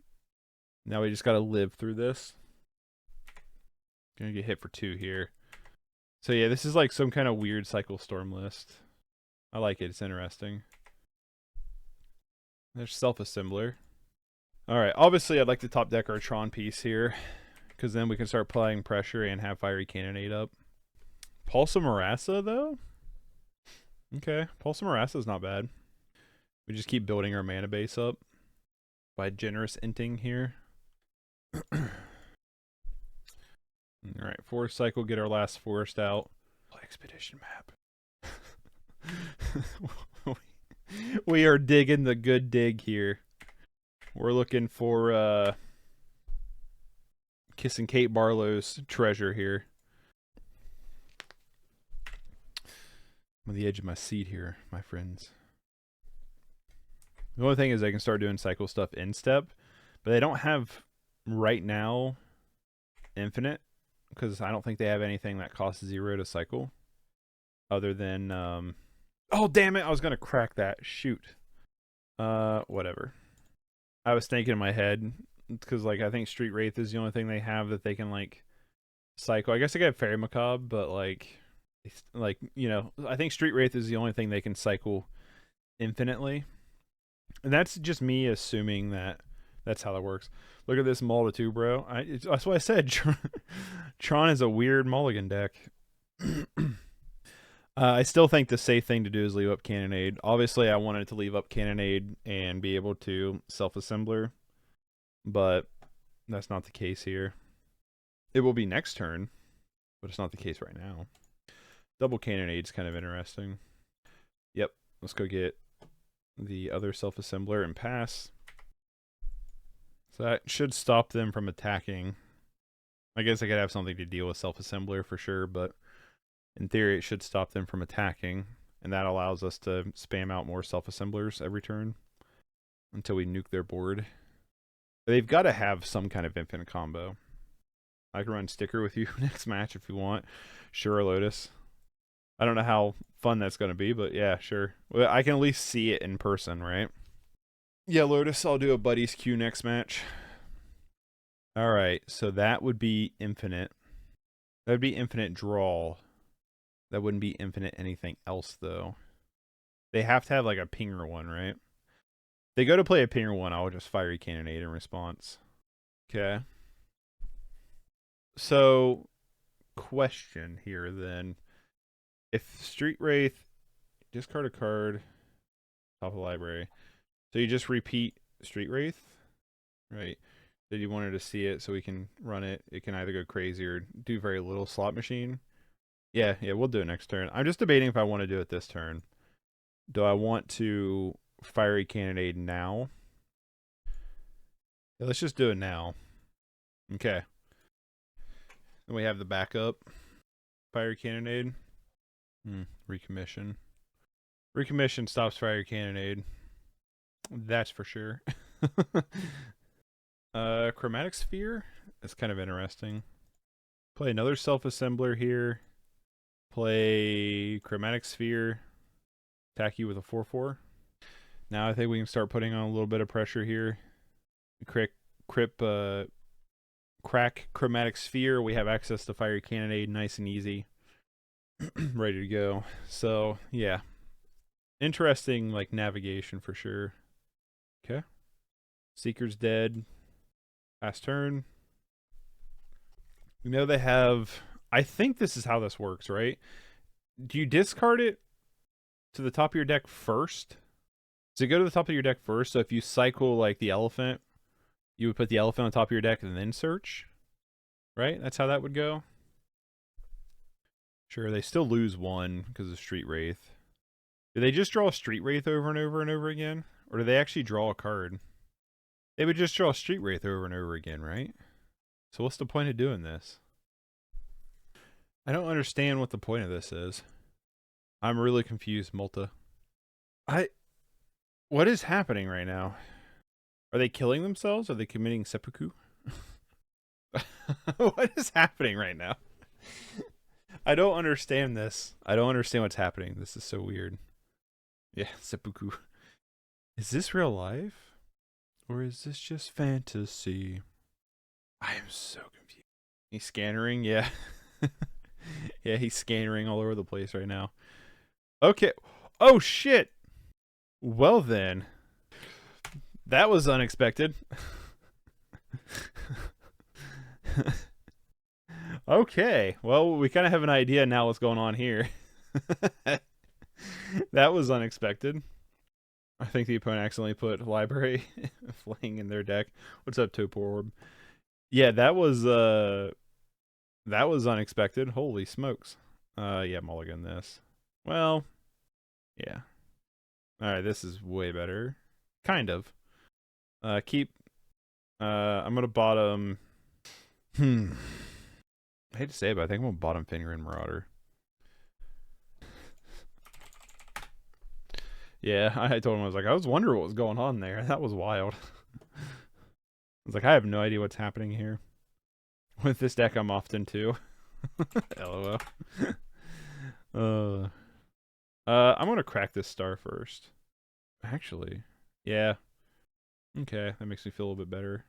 Now we just gotta live through this. Gonna get hit for 2 here. So yeah, this is like some kind of weird cycle storm list. I like it. It's interesting. There's self-assembler. All right. Obviously, I'd like to top deck our Tron piece here, because then we can start applying pressure and have Fiery Cannonade up. Pulse of Marassa, though? Okay. Pulse of Marassa is not bad. We just keep building our mana base up by generous inting here. Alright, forest cycle, get our last forest out. Expedition map. We are digging the good dig here. We're looking for Kissing Kate Barlow's treasure here. I'm on the edge of my seat here, my friends. The only thing is I can start doing cycle stuff in step, but they don't have right now infinite, because I don't think they have anything that costs 0 to cycle other than oh damn it, I was gonna crack that. Shoot. Whatever. I was thinking in my head, because like I think Street Wraith is the only thing they have that they can like cycle. I guess I got Fairy Macabre, but like you know, I think Street Wraith is the only thing they can cycle infinitely. And that's just me assuming that that's how that works. Look at this Mulda too, bro. That's what I said. Tron is a weird mulligan deck. I still think the safe thing to do is leave up Cannonade. Obviously, I wanted to leave up Cannonade and be able to self-assembler, but that's not the case here. It will be next turn, but it's not the case right now. Double Cannonade's kind of interesting. Yep, let's go get the other self-assembler and pass. So that should stop them from attacking. I guess I could have something to deal with self-assembler for sure, but in theory it should stop them from attacking, and that allows us to spam out more self-assemblers every turn until we nuke their board. They've got to have some kind of infinite combo. I can run Sticker with you next match if you want. Sure, Lotus. I don't know how fun that's going to be, but yeah, sure. Well, I can at least see it in person, right? Yeah, Lotus, I'll do a Buddies Q next match. Alright, so that would be infinite. That would be infinite draw. That wouldn't be infinite anything else, though. They have to have like a pinger one, right? They go to play a pinger one, I'll just Fiery Cannonade in response. Okay. So, question here then. If Street Wraith, discard a card, top of the library. So you just repeat Street Wraith, right? That you wanted to see it so we can run it. It can either go crazy or do very little slot machine. Yeah, we'll do it next turn. I'm just debating if I want to do it this turn. Do I want to Fiery Cannonade now? Yeah, let's just do it now. Okay. Then we have the backup. Fiery Cannonade. Recommission. Recommission stops Fiery Cannonade. That's for sure. Chromatic Sphere. That's kind of interesting. Play another self-assembler here. Play Chromatic Sphere. Attack you with a 4/4. Now I think we can start putting on a little bit of pressure here. Crack Chromatic Sphere. We have access to Fiery Cannonade, nice and easy. Ready to go. So yeah, interesting like navigation for sure. Okay, Seeker's dead. Last turn. We know they have. I think this is how this works, right? Do you discard it to the top of your deck first? Does it go to the top of your deck first? So if you cycle like the elephant, you would put the elephant on top of your deck and then search, right? That's how that would go. Sure, they still lose one because of Street Wraith. Do they just draw a Street Wraith over and over and over again? Or do they actually draw a card? They would just draw a Street Wraith over and over again, right? So what's the point of doing this? I don't understand what the point of this is. I'm really confused, Multa. What is happening right now? Are they killing themselves? Are they committing seppuku? What is happening right now? I don't understand this. I don't understand what's happening. This is so weird. Yeah, seppuku. Is this real life? Or is this just fantasy? I am so confused. He's scannering, yeah. Yeah, he's scannering all over the place right now. Okay. Oh, shit. Well, then. That was unexpected. Okay. Well, we kind of have an idea now what's going on here. That was unexpected. I think the opponent accidentally put Library Fling in their deck. What's up, Pauper Orb? Yeah, that was unexpected. Holy smokes. Yeah, mulligan this. Well, yeah. Alright, this is way better. Kind of. Keep I'm gonna bottom I hate to say it, but I think I'm gonna bottom Finger in Marauder. Yeah, I told him, I was like, I was wondering what was going on there. That was wild. I was like, I have no idea what's happening here. With this deck, I'm often too. LOL. I'm gonna crack this star first. Actually, yeah. Okay, that makes me feel a little bit better.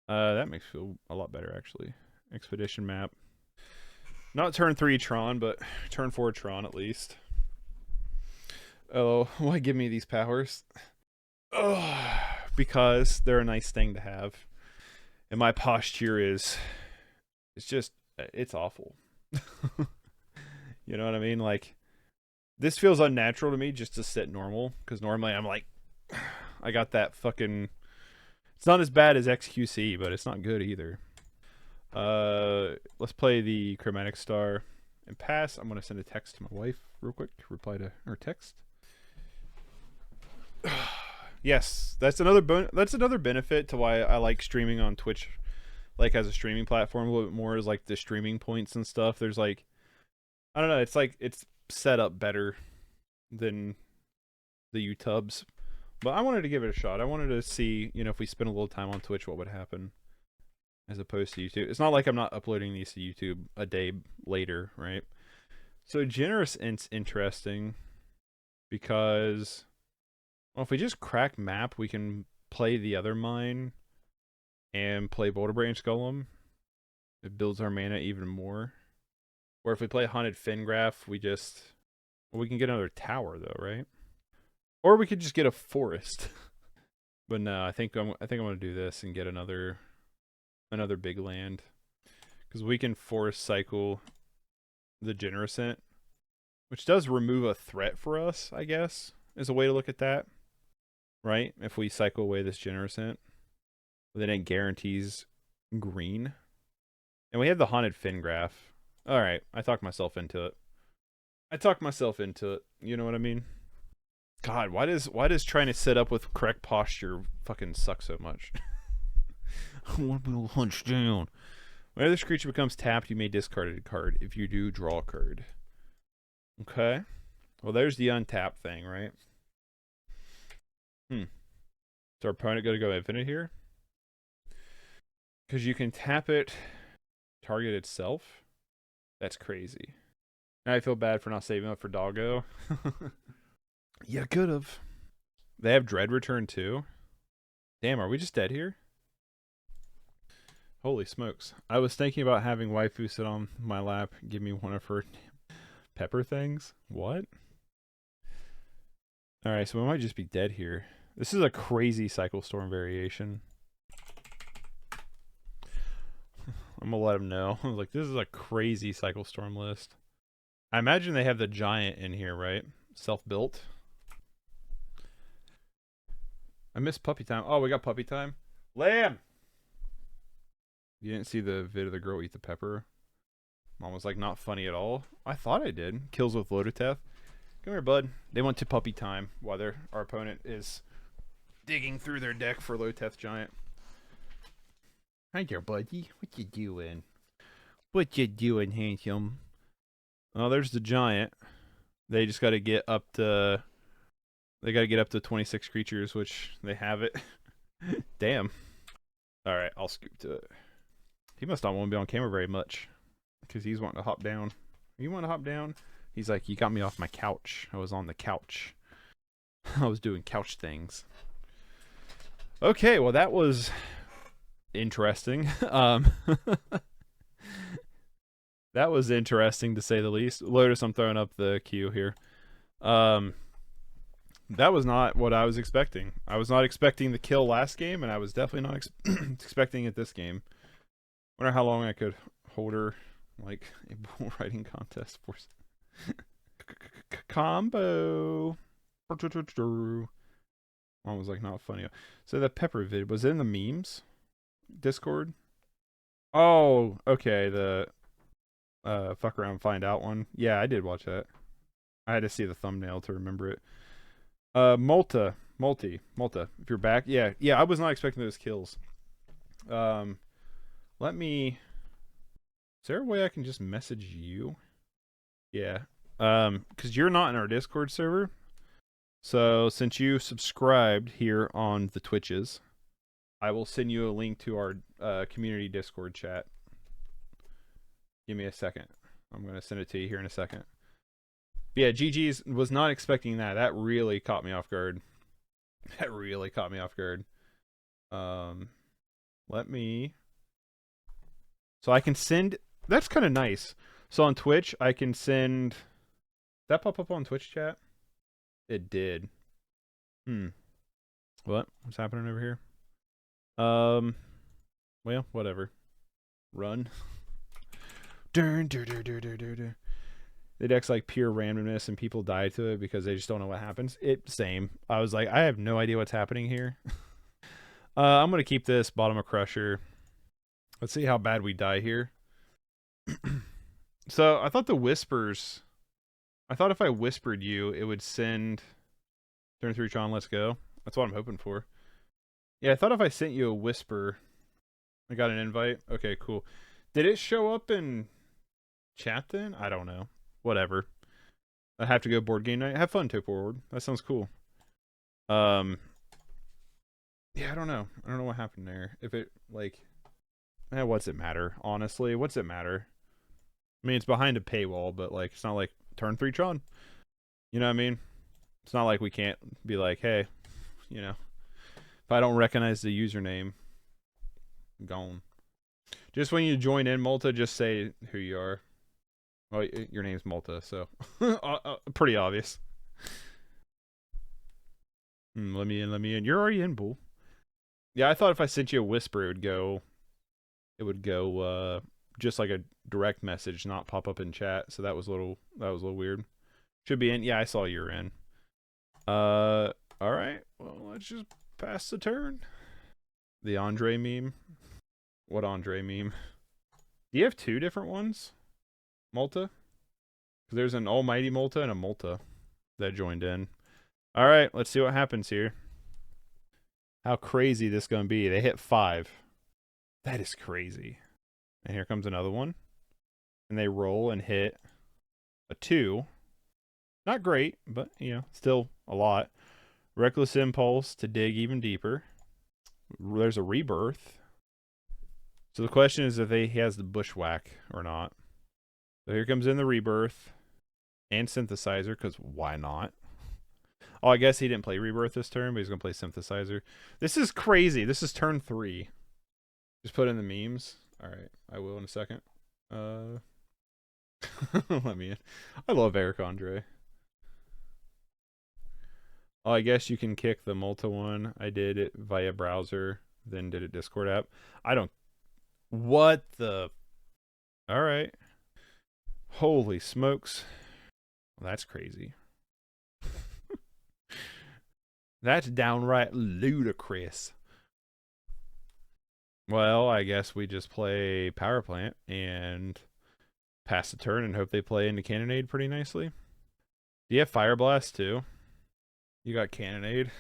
That makes me feel a lot better, actually. Expedition map. Not turn 3 Tron, but turn 4 Tron at least. Oh, why give me these powers? Oh, because they're a nice thing to have. And my posture is... it's awful. You know what I mean? Like, this feels unnatural to me just to sit normal. Because normally I'm like... I got that fucking... It's not as bad as XQC, but it's not good either. Let's play the Chromatic Star and pass. I'm going to send a text to my wife real quick. Reply to her text. Yes, that's another benefit to why I like streaming on Twitch, like as a streaming platform a little bit more, is like the streaming points and stuff. There's like, I don't know, it's like it's set up better than the YouTubes. But I wanted to give it a shot. I wanted to see, you know, if we spend a little time on Twitch, what would happen as opposed to YouTube. It's not like I'm not uploading these to YouTube a day later, right? So Generous Int's interesting because, well, if we just crack map, we can play the other mine and play Boulder Branch Golem. It builds our mana even more. Or if we play Haunted Fingraph, we can get another tower though, right? Or we could just get a forest. But no, I think I'm gonna do this and get another big land, because we can forest cycle the Generous Int, which does remove a threat for us, I guess, is a way to look at that, right? If we cycle away this Generous Int, then it guarantees green, and we have the Haunted Fingraph. All right, I talked myself into it. You know what I mean? God, why does trying to sit up with correct posture fucking suck so much? I want to be hunched down. Whenever this creature becomes tapped, you may discard a card. If you do, draw a card. Okay. Well, there's the untap thing, right? Is our opponent going to go infinite here? Because you can tap it, target itself. That's crazy. Now I feel bad for not saving up for Doggo. Yeah, could have. They have Dread Return too. Damn, are we just dead here? Holy smokes. I was thinking about having waifu sit on my lap, give me one of her pepper things. What? Alright, so we might just be dead here. This is a crazy Cycle Storm variation. I'm gonna let him know. I was like, this is a crazy Cycle Storm list. I imagine they have the giant in here, right? Self-built. I missed puppy time. Oh, we got puppy time. Lamb! You didn't see the vid of the girl eat the pepper? Mom was like, not funny at all. I thought I did. Kills with Lototeth. Come here, bud. They went to puppy time while our opponent is digging through their deck for Lototeth Giant. Hi there, buddy. What you doing? What you doing, handsome? Oh, there's the giant. They just got to get up to... They got to get up to 26 creatures, which they have it. Damn. Alright, I'll scoop to it. He must not want to be on camera very much, because he's wanting to hop down. You want to hop down? He's like, you got me off my couch. I was on the couch. I was doing couch things. Okay, well that was interesting. That was interesting to say the least. Lotus, I'm throwing up the queue here. That was not what I was expecting. I was not expecting the kill last game, and I was definitely not expecting it this game. Wonder how long I could hold her like a bull riding contest for combo. One was like not funny. So the pepper vid was it in the memes Discord. Oh, okay. The fuck around find out one. Yeah, I did watch that. I had to see the thumbnail to remember it. Malta. If you're back, yeah. I was not expecting those kills. Let me. Is there a way I can just message you? Yeah. Because you're not in our Discord server. So since you subscribed here on the Twitches, I will send you a link to our community Discord chat. Give me a second. I'm gonna send it to you here in a second. Yeah, GG's was not expecting that. That really caught me off guard. That really caught me off guard. Let me. So I can send. That's kind of nice. So on Twitch, I can send. Did that pop up on Twitch chat? It did. What's happening over here? Well, whatever. Run. The deck's like pure randomness, and people die to it because they just don't know what happens. Same. I was like, I have no idea what's happening here. I'm gonna keep this bottom of Crusher. Let's see how bad we die here. So I thought the whispers. I thought if I whispered you, it would send. Turn 3 Tron, let's go. That's what I'm hoping for. Yeah, I thought if I sent you a whisper, I got an invite. Okay, cool. Did it show up in chat then? I don't know. Whatever. I have to go board game night. Have fun, Tip Forward. That sounds cool. Yeah, I don't know. I don't know what happened there. If it like, what's it matter? Honestly, what's it matter? I mean, it's behind a paywall, but like, it's not like turn 3 Tron. You know what I mean? It's not like we can't be like, hey, you know, if I don't recognize the username, I'm gone. Just when you join in, Malta, just say who you are. Well, your name's Malta, so pretty obvious. Let me in. You're already in, bull. Yeah, I thought if I sent you a whisper, it would go just like a direct message, not pop up in chat. So that was a little weird. Should be in. Yeah, I saw you're in. All right. Well, let's just pass the turn. The Andre meme. What Andre meme? Do you have two different ones, Malta? Because there's an Almighty Malta and a Malta that joined in. All right, let's see what happens here. How crazy this gonna be? They hit 5. That is crazy. And here comes another one. And they roll and hit a 2. Not great, but, you know, still a lot. Reckless Impulse to dig even deeper. There's a Rebirth. So the question is if he has the Bushwhack or not. So here comes in the Rebirth. And Synthesizer, because why not? Oh, I guess he didn't play Rebirth this turn, but he's going to play Synthesizer. This is crazy. This is turn 3. Just put in the memes. All right, I will in a second. Let me in. I love Eric Andre. Oh, I guess you can kick the Malta one. I did it via browser, then did it Discord app. I don't... What the... All right. Holy smokes. Well, that's crazy. That's downright ludicrous. Well, I guess we just play Power Plant and pass the turn and hope they play into Cannonade pretty nicely. Do you have Fire Blast too? You got Cannonade.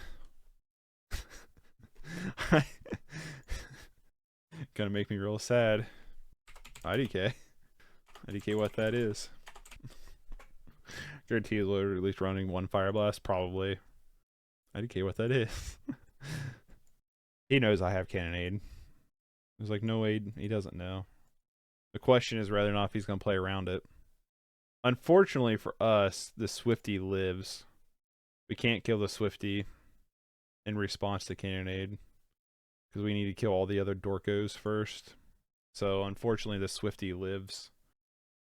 Gonna make me real sad. IDK. IDK what that is. Guarantee is literally at least running one Fire Blast, probably. IDK what that is. He knows I have Cannonade. There's like no way he doesn't know. The question is whether or not if he's going to play around it. Unfortunately for us, the Swifty lives. We can't kill the Swifty in response to Cannonade. Because we need to kill all the other Dorkos first. So unfortunately the Swifty lives.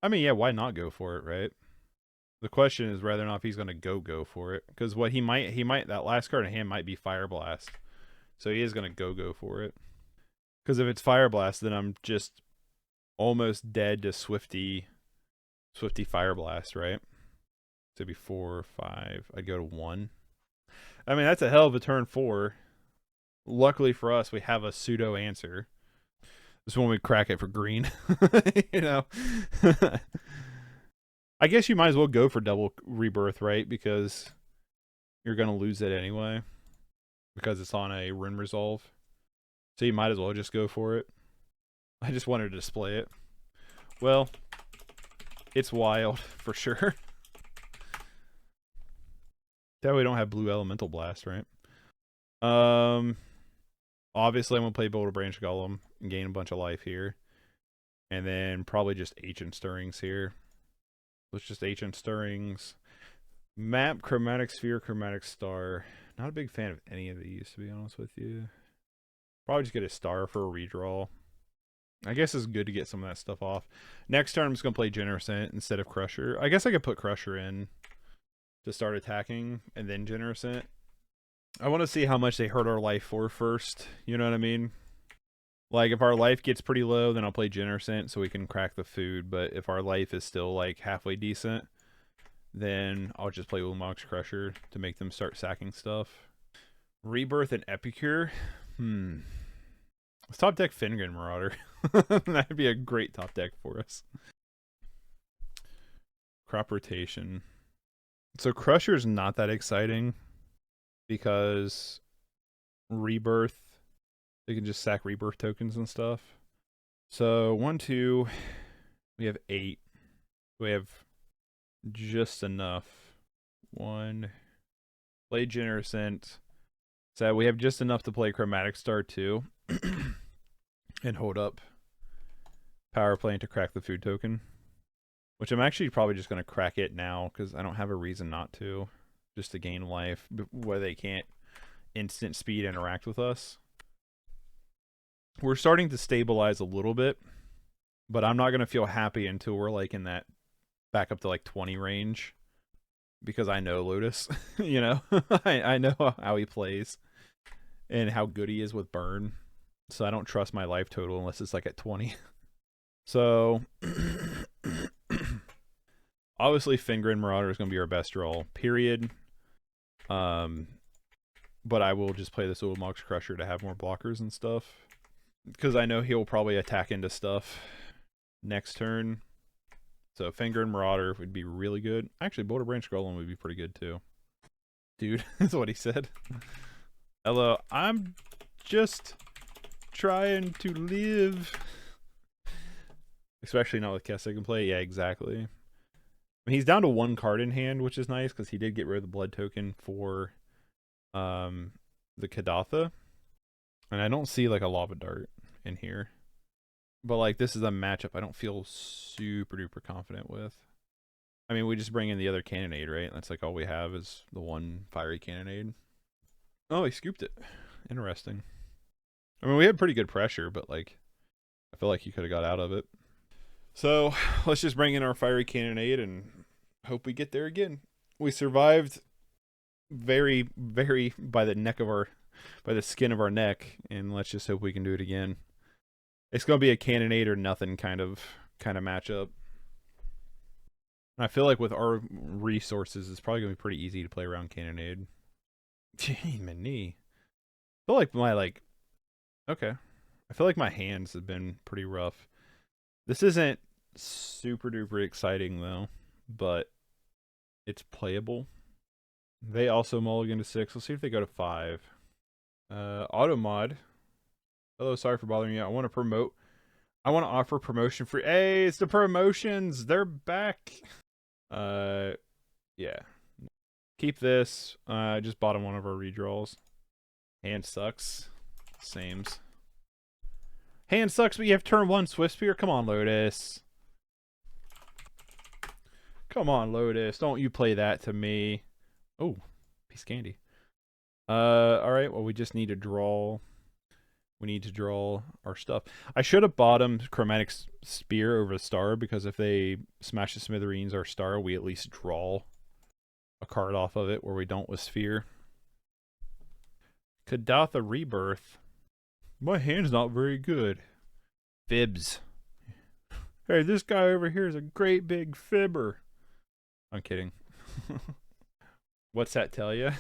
I mean, yeah, why not go for it, right? The question is whether or not if he's gonna go for it. Because what he might that last card in hand might be Fire Blast. So he is gonna go for it. Because if it's Fire Blast, then I'm just almost dead to Swifty Fire Blast, right? So it'd be 4 or 5. I'd go to 1. I mean, that's a hell of a turn 4. Luckily for us, we have a pseudo answer. This is when we crack it for green. You know? I guess you might as well go for double rebirth, right? Because you're going to lose it anyway. Because it's on a Rune Resolve. So you might as well just go for it. I just wanted to display it. Well, it's wild for sure. That way we don't have blue Elemental Blast, right? Obviously I'm going to play Boulder Branch Golem and gain a bunch of life here. And then probably just Ancient Stirrings here. Let's just Ancient Stirrings. Map, Chromatic Sphere, Chromatic Star. Not a big fan of any of these, to be honest with you. Probably just get a Star for a redraw. I guess it's good to get some of that stuff off. Next turn I'm just going to play Generosant instead of Crusher. I guess I could put Crusher in to start attacking and then Generosant. I want to see how much they hurt our life for first. You know what I mean? Like, if our life gets pretty low, then I'll play Generosant so we can crack the food. But if our life is still, like, halfway decent, then I'll just play Ulamog's Crusher to make them start sacking stuff. Rebirth and Epicure? Let's top deck Fingrin Marauder. That'd be a great top deck for us. Crop Rotation. So Crusher's not that exciting because Rebirth, they can just sack Rebirth tokens and stuff. So 1, 2, we have 8. We have just enough. 1, play Generosant. So we have just enough to play Chromatic Star 2 and hold up Power Play to crack the food token. Which I'm actually probably just going to crack it now because I don't have a reason not to. Just to gain life where they can't instant speed interact with us. We're starting to stabilize a little bit, but I'm not going to feel happy until we're like in that back up to like 20 range because I know Lotus, you know, I know how he plays and how good he is with burn. So I don't trust my life total unless it's like at 20. So obviously Fingrin Marauder is going to be our best draw, period. But I will just play this Ulamog's Crusher to have more blockers and stuff. Because I know he'll probably attack into stuff next turn. So Fingrin Marauder would be really good. Actually, Boulder Branch Golem would be pretty good too. Dude, that's what he said. Hello, I'm just trying to live. Especially not with Kess I can play. Yeah, exactly. I mean, he's down to 1 card in hand, which is nice because he did get rid of the blood token for the Kadatha. And I don't see like a Lava Dart in here. But like this is a matchup I don't feel super duper confident with. I mean, we just bring in the other Cannonade, right? That's like all we have is the 1 Fiery Cannonade. Oh, he scooped it. Interesting. I mean, we had pretty good pressure, but like I feel like he could have got out of it. So let's just bring in our Fiery Cannonade and hope we get there again. We survived very, very by the skin of our neck, and let's just hope we can do it again. It's gonna be a Cannonade or nothing kind of matchup. And I feel like with our resources, it's probably gonna be pretty easy to play around Cannonade. Gee, my knee. I feel like okay. I feel like my hands have been pretty rough. This isn't super duper exciting though, but it's playable. They also mulligan to 6. Let's see if they go to 5. Automod. Hello, sorry for bothering you. I want to offer promotion for. Hey, it's the promotions. They're back. Yeah. Keep this. Just bottom one of our redraws. Hand sucks. Sames. Hand sucks, but you have turn 1 Swift Spear. Come on, Lotus. Come on, Lotus. Don't you play that to me. Oh, piece of candy. Alright, well, we just need to draw. We need to draw our stuff. I should have bought him Chromatic Spear over Star, because if they smash the Smithereens or Star, we at least draw a card off of it, where we don't with Sphere. Kadatha Rebirth. My hand's not very good. Fibs. Hey, this guy over here is a great big fibber. I'm kidding. What's that tell you?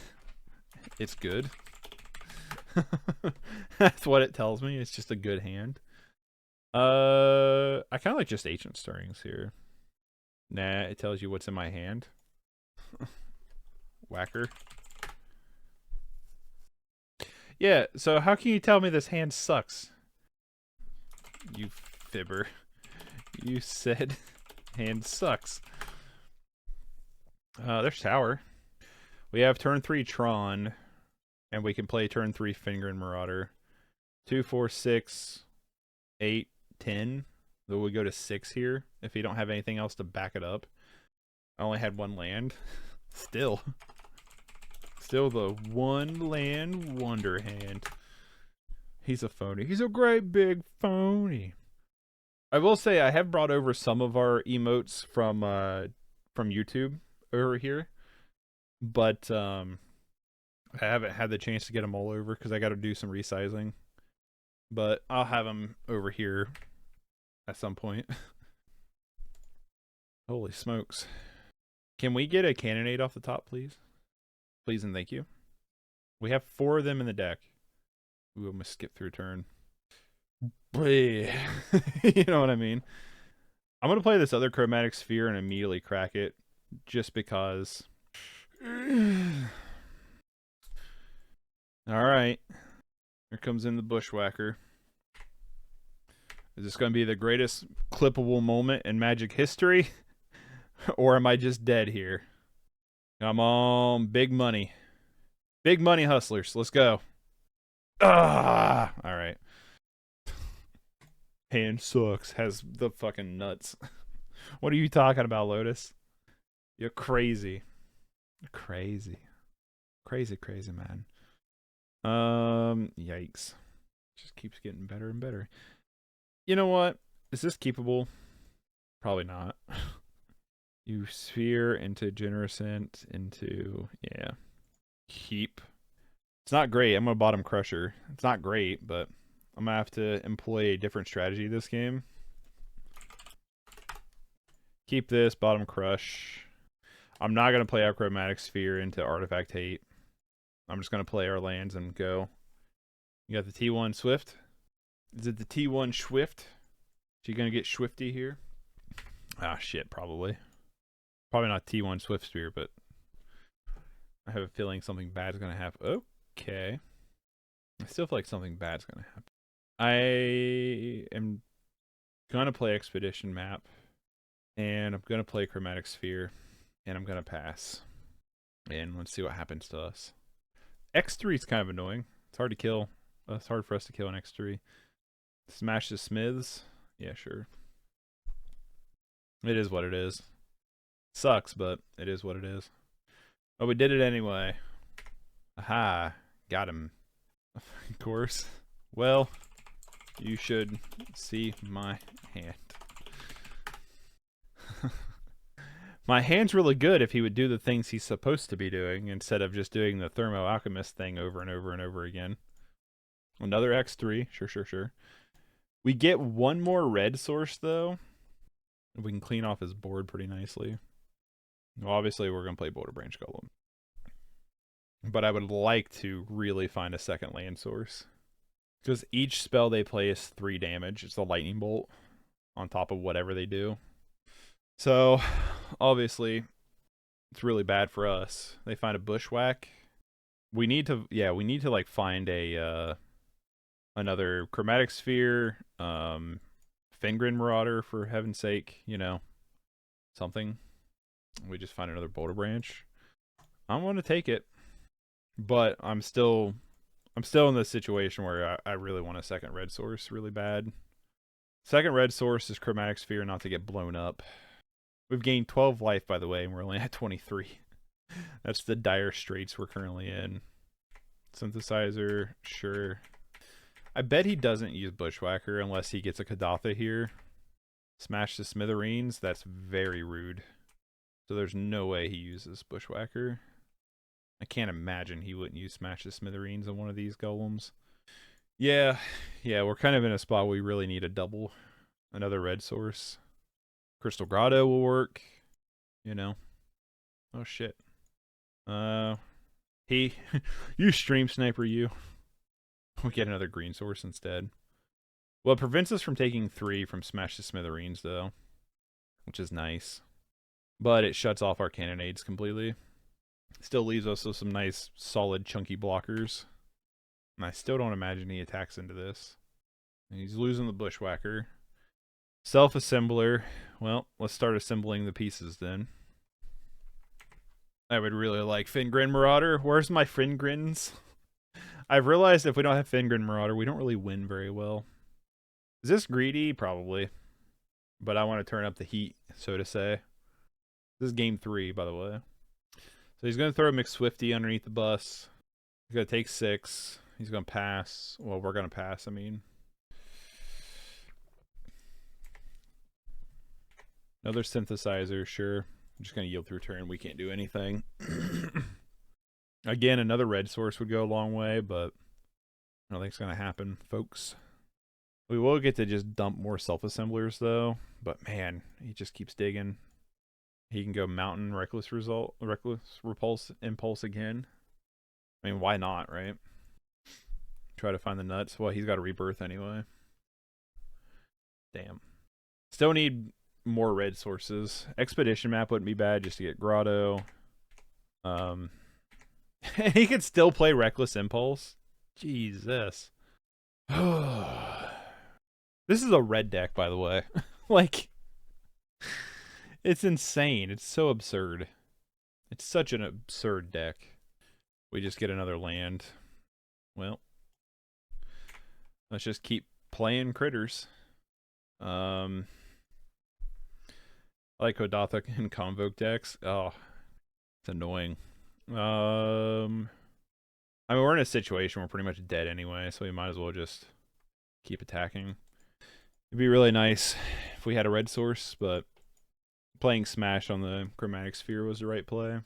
It's good. That's what it tells me. It's just a good hand. I kind of like just Ancient Stirrings here. Nah, it tells you what's in my hand. Whacker. Yeah, so how can you tell me this hand sucks? You fibber. You said hand sucks. There's Tower. We have turn 3 Tron, and we can play turn 3 Finger and Marauder. 2, 4, 6, 8, 10. Though we go to 6 here if you don't have anything else to back it up. I only had 1 land. Still the 1 land wonder hand. He's a phony. He's a great big phony. I will say I have brought over some of our emotes from YouTube over here, but I haven't had the chance to get them all over because I got to do some resizing. But I'll have them over here at some point. Holy smokes. Can we get a Cannonade off the top, please? Please and thank you. We have 4 of them in the deck. Ooh, I'm going to skip through a turn. You know what I mean? I'm going to play this other Chromatic Sphere and immediately crack it, just because. Alright. Here comes in the Bushwhacker. Is this going to be the greatest clippable moment in Magic history? Or am I just dead here? Come on, big money. Big money hustlers, let's go. Ah! Alright. Hand sucks, has the fucking nuts. What are you talking about, Lotus? You're crazy. You're crazy. Crazy, crazy, man. Yikes. Just keeps getting better and better. You know what? Is this keepable? Probably not. You Sphere into Generosent into, yeah. Keep. It's not great. I'm going to bottom Crusher. It's not great, but I'm going to have to employ a different strategy this game. Keep this, bottom Crush. I'm not going to play out Chromatic Sphere into Artifact Hate. I'm just going to play our lands and go. You got the T1 Swift. Is it the T1 Swift? She going to get Swifty here? Ah, shit, probably. Probably not T1 Swift Spear, but I have a feeling something bad's going to happen. Okay. I still feel like something bad's going to happen. I am going to play Expedition Map, and I'm going to play Chromatic Sphere, and I'm going to pass. And let's see what happens to us. X3 is kind of annoying. It's hard to kill. It's hard for us to kill an X3. Smash the Smiths? Yeah, sure. It is what it is. Sucks, but it is what it is. Oh, we did it anyway. Aha. Got him. Of course. Well, you should see my hand. My hand's really good if he would do the things he's supposed to be doing instead of just doing the Thermo Alchemist thing over and over and over again. Another X3. Sure. We get 1 more red source, though. We can clean off his board pretty nicely. Well, obviously, we're going to play Boulder Branch Golem. But I would like to really find a second land source. Because each spell they play is 3 damage. It's a lightning bolt on top of whatever they do. So, obviously, it's really bad for us. They find a Bushwhack. We need to, like, find a, another Chromatic Sphere, Fingrin Marauder, for heaven's sake, you know, something. We just find another Boulder Branch. I'm going to take it. But I'm still in this situation where I really want a second red source really bad. Second red source is Chromatic Sphere, not to get blown up. We've gained 12 life, by the way, and we're only at 23. That's the dire straits we're currently in. Synthesizer, sure. I bet he doesn't use Bushwhacker unless he gets a Kadatha here. Smash the Smithereens, that's very rude. So there's no way he uses Bushwhacker. I can't imagine he wouldn't use Smash the Smithereens on one of these golems. Yeah, we're kind of in a spot where we really need a double. Another red source. Crystal Grotto will work, you know. Oh shit. You stream sniper you. We get another green source instead. Well, it prevents us from taking 3 from Smash the Smithereens, though, which is nice. But it shuts off our cannonades completely. Still leaves us with some nice, solid, chunky blockers. And I still don't imagine he attacks into this. And he's losing the Bushwhacker. Self-assembler. Well, let's start assembling the pieces then. I would really like Fingrin Marauder. Where's my Fingrins? I've realized if we don't have Fingrin Marauder, we don't really win very well. Is this greedy? Probably. But I want to turn up the heat, so to say. This is game 3, by the way. So he's going to throw a McSwifty underneath the bus. He's going to take 6. He's going to pass. Well, we're going to pass, I mean. Another synthesizer, sure. I'm just going to yield through turn. We can't do anything. Again, another red source would go a long way, but I don't think it's going to happen, folks. We will get to just dump more self-assemblers, though. But, man, he just keeps digging. He can go Mountain, Reckless Repulse, Impulse again. I mean, why not, right? Try to find the nuts. Well, he's got a Rebirth anyway. Damn. Still need more red sources. Expedition map wouldn't be bad just to get Grotto. He could still play Reckless Impulse. Jesus. This is a red deck, by the way. Like, it's insane. It's so absurd. It's such an absurd deck. We just get another land. Well, let's just keep playing critters. I like Kadatha and Convoke decks. Oh, it's annoying. I mean, we're in a situation where we're pretty much dead anyway, so we might as well just keep attacking. It'd be really nice if we had a red source, but playing Smash on the Chromatic Sphere was the right play.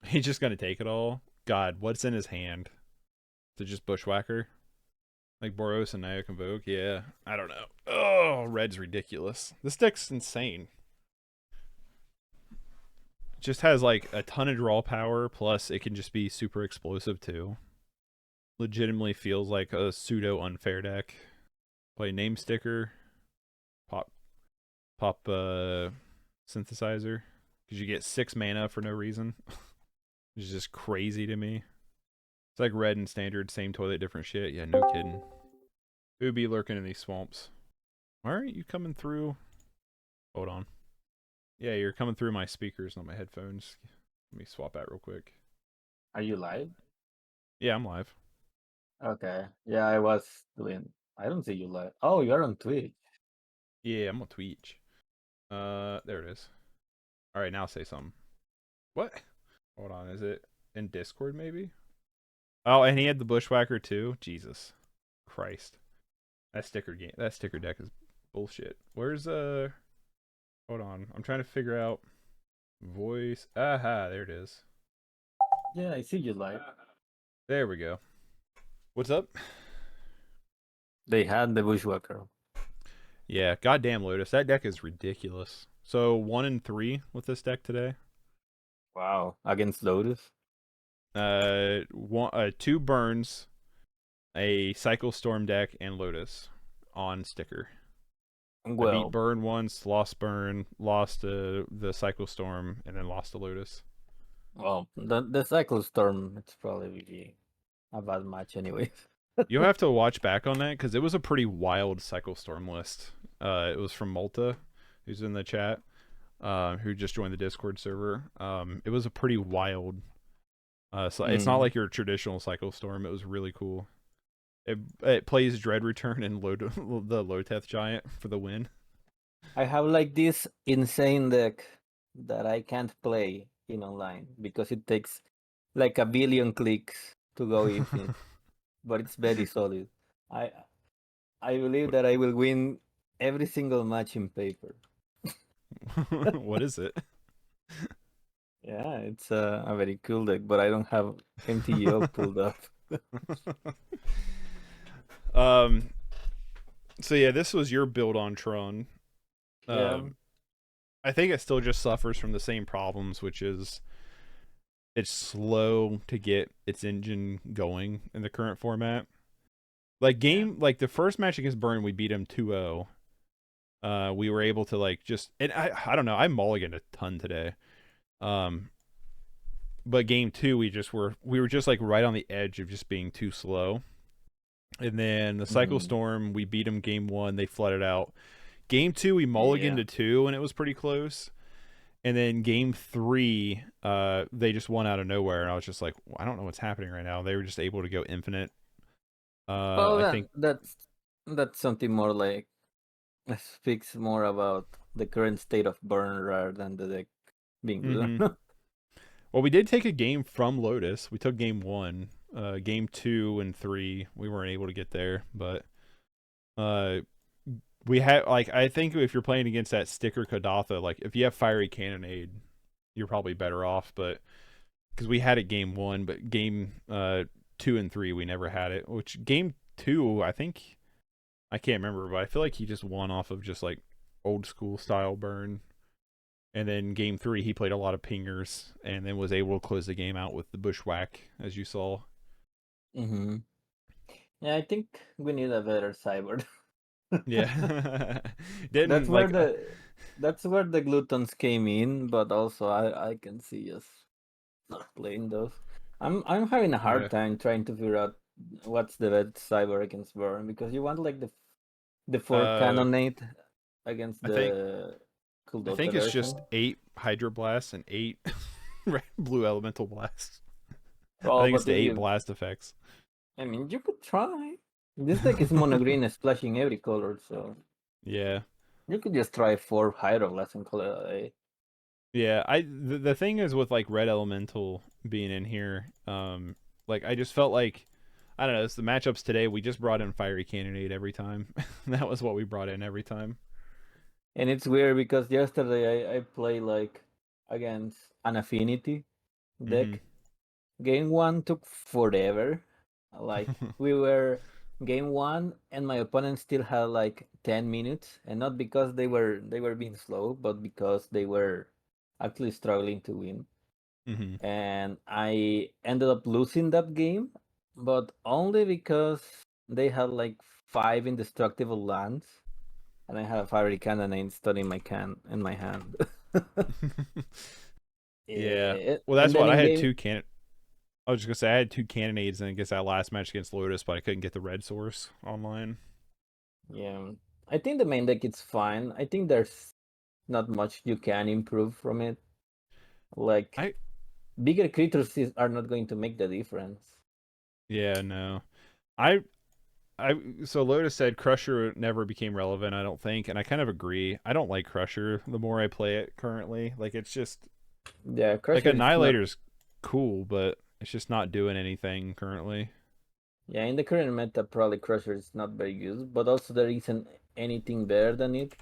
He's just gonna take it all. God, what's in his hand? Is it just Bushwhacker? Like Boros and Naya Convoke? Yeah, I don't know. Oh, red's ridiculous. This deck's insane. Just has like a ton of draw power, plus it can just be super explosive too. Legitimately feels like a pseudo unfair deck. Play Name Sticker, pop synthesizer, because you get 6 mana for no reason. Which is just crazy to me. It's like red and standard, same toilet, different shit. Yeah, no kidding. Who'd be lurking in these swamps? Why aren't you coming through? Hold on. Yeah, you're coming through my speakers, not my headphones. Let me swap out real quick. Are you live? Yeah, I'm live. Okay. Yeah, I was doing. I don't see you live. Oh, you're on Twitch. Yeah, I'm on Twitch. There it is. All right, now say something. What? Hold on, is it in Discord maybe? Oh, and he had the Bushwhacker too. Jesus Christ, that sticker deck is bullshit. Where's Hold on, I'm trying to figure out voice. Aha, there it is. Yeah, I see you live. There we go. What's up? They had the Bushwhacker. Yeah, goddamn Lotus, that deck is ridiculous. So 1 and 3 with this deck today. Wow, against Lotus. 2 burns, a Cycle Storm deck, and Lotus on sticker. Well, I beat Burn once, lost Burn, lost the Cycle Storm, and then lost the Lotus. well, the Cycle Storm, it's probably a bad match anyway. You'll have to watch back on that because it was a pretty wild Cycle Storm list. It was from Malta, who's in the chat, who just joined the Discord server. It was a pretty wild. So it's not like your traditional Cycle Storm. It was really cool. It plays Dread Return and the Loteth Giant for the win. I have like this insane deck that I can't play in online because it takes like a billion clicks to go infinite. But it's very solid. I I believe that I will win every single match in paper. What is it? Yeah, it's a very cool deck, but I don't have mtgo pulled up. um. So yeah, this was your build on Tron. Yeah. Um. I think it still just suffers from the same problems, which is it's slow to get its engine going in the current format. Yeah. Like the first match against Burn, we beat him 2-0. We were able to like just, and I don't know, I mulliganed a ton today. Um, but game two, we were just like right on the edge of just being too slow. And then the Cycle Hmm. Storm, we beat them game one, they flooded out. Game two, we mulliganed Yeah. to two, and it was pretty close. And then game three, they just won out of nowhere, and I was just like, I don't know what's happening right now. They were just able to go infinite. Well, I think, that's something more like speaks more about the current state of burn rather than the deck being mm-hmm. good. Well, we did take a game from Lotus. We took game one. Game two and three, we weren't able to get there, but uh, we had like I think if you're playing against that sticker Kadatha, like if you have Fiery Cannonade, you're probably better off. But because we had it game one, but game two and three we never had it. Which game two, I think I can't remember, but I feel like he just won off of just like old school style burn. And then game three, he played a lot of pingers and then was able to close the game out with the bushwhack, as you saw. Hmm. Yeah, I think we need a better cyborg. Yeah, That's didn't where like. the glutons came in, but also I can see us not playing those. I'm having a Yeah. hard time trying to figure out what's the best cyber against burn, because you want like the four Uh, cannonade against I think the I Kuldota think it's version. just 8 Hydro Blasts and 8 Blue Elemental Blasts. I Oh, think it's but the if 8 you, blast effects. I mean, you could try. This deck is mono green, splashing every color, so Yeah. you could just try four Hydroblast and call it a day. Yeah, the thing is with like Red Elemental being in here, like I just felt like I don't know, it's the matchups today. We just brought in Fiery Cannonade every time. That was what we brought in every time. And it's weird because yesterday I played like against an affinity Mm-hmm. deck. Game one took forever. Like we were game one and my opponent still had like 10 minutes, and not because they were being slow, but because they were actually struggling to win. Mm-hmm. And I ended up losing that game, but only because they had like five indestructible lands, and I had a fiery cannon installed in my hand. Yeah. Eh, Well, and that's then what I in had game, two can. I was just gonna say I had two cannonades and against that last match against Lotus, but I couldn't get the red source online. yeah, I think the main deck is fine. I think there's not much you can improve from it. Like I bigger creatures are not going to make the difference. Yeah, no. I I so Lotus said Crusher never became relevant, I don't think, and I kind of agree. I don't like Crusher the more I play it currently. Like it's just Yeah, like Crusher is not. Annihilator's cool, but it's just not doing anything currently. Yeah, in the current meta, probably Crusher is not very good, but also there isn't anything better than it.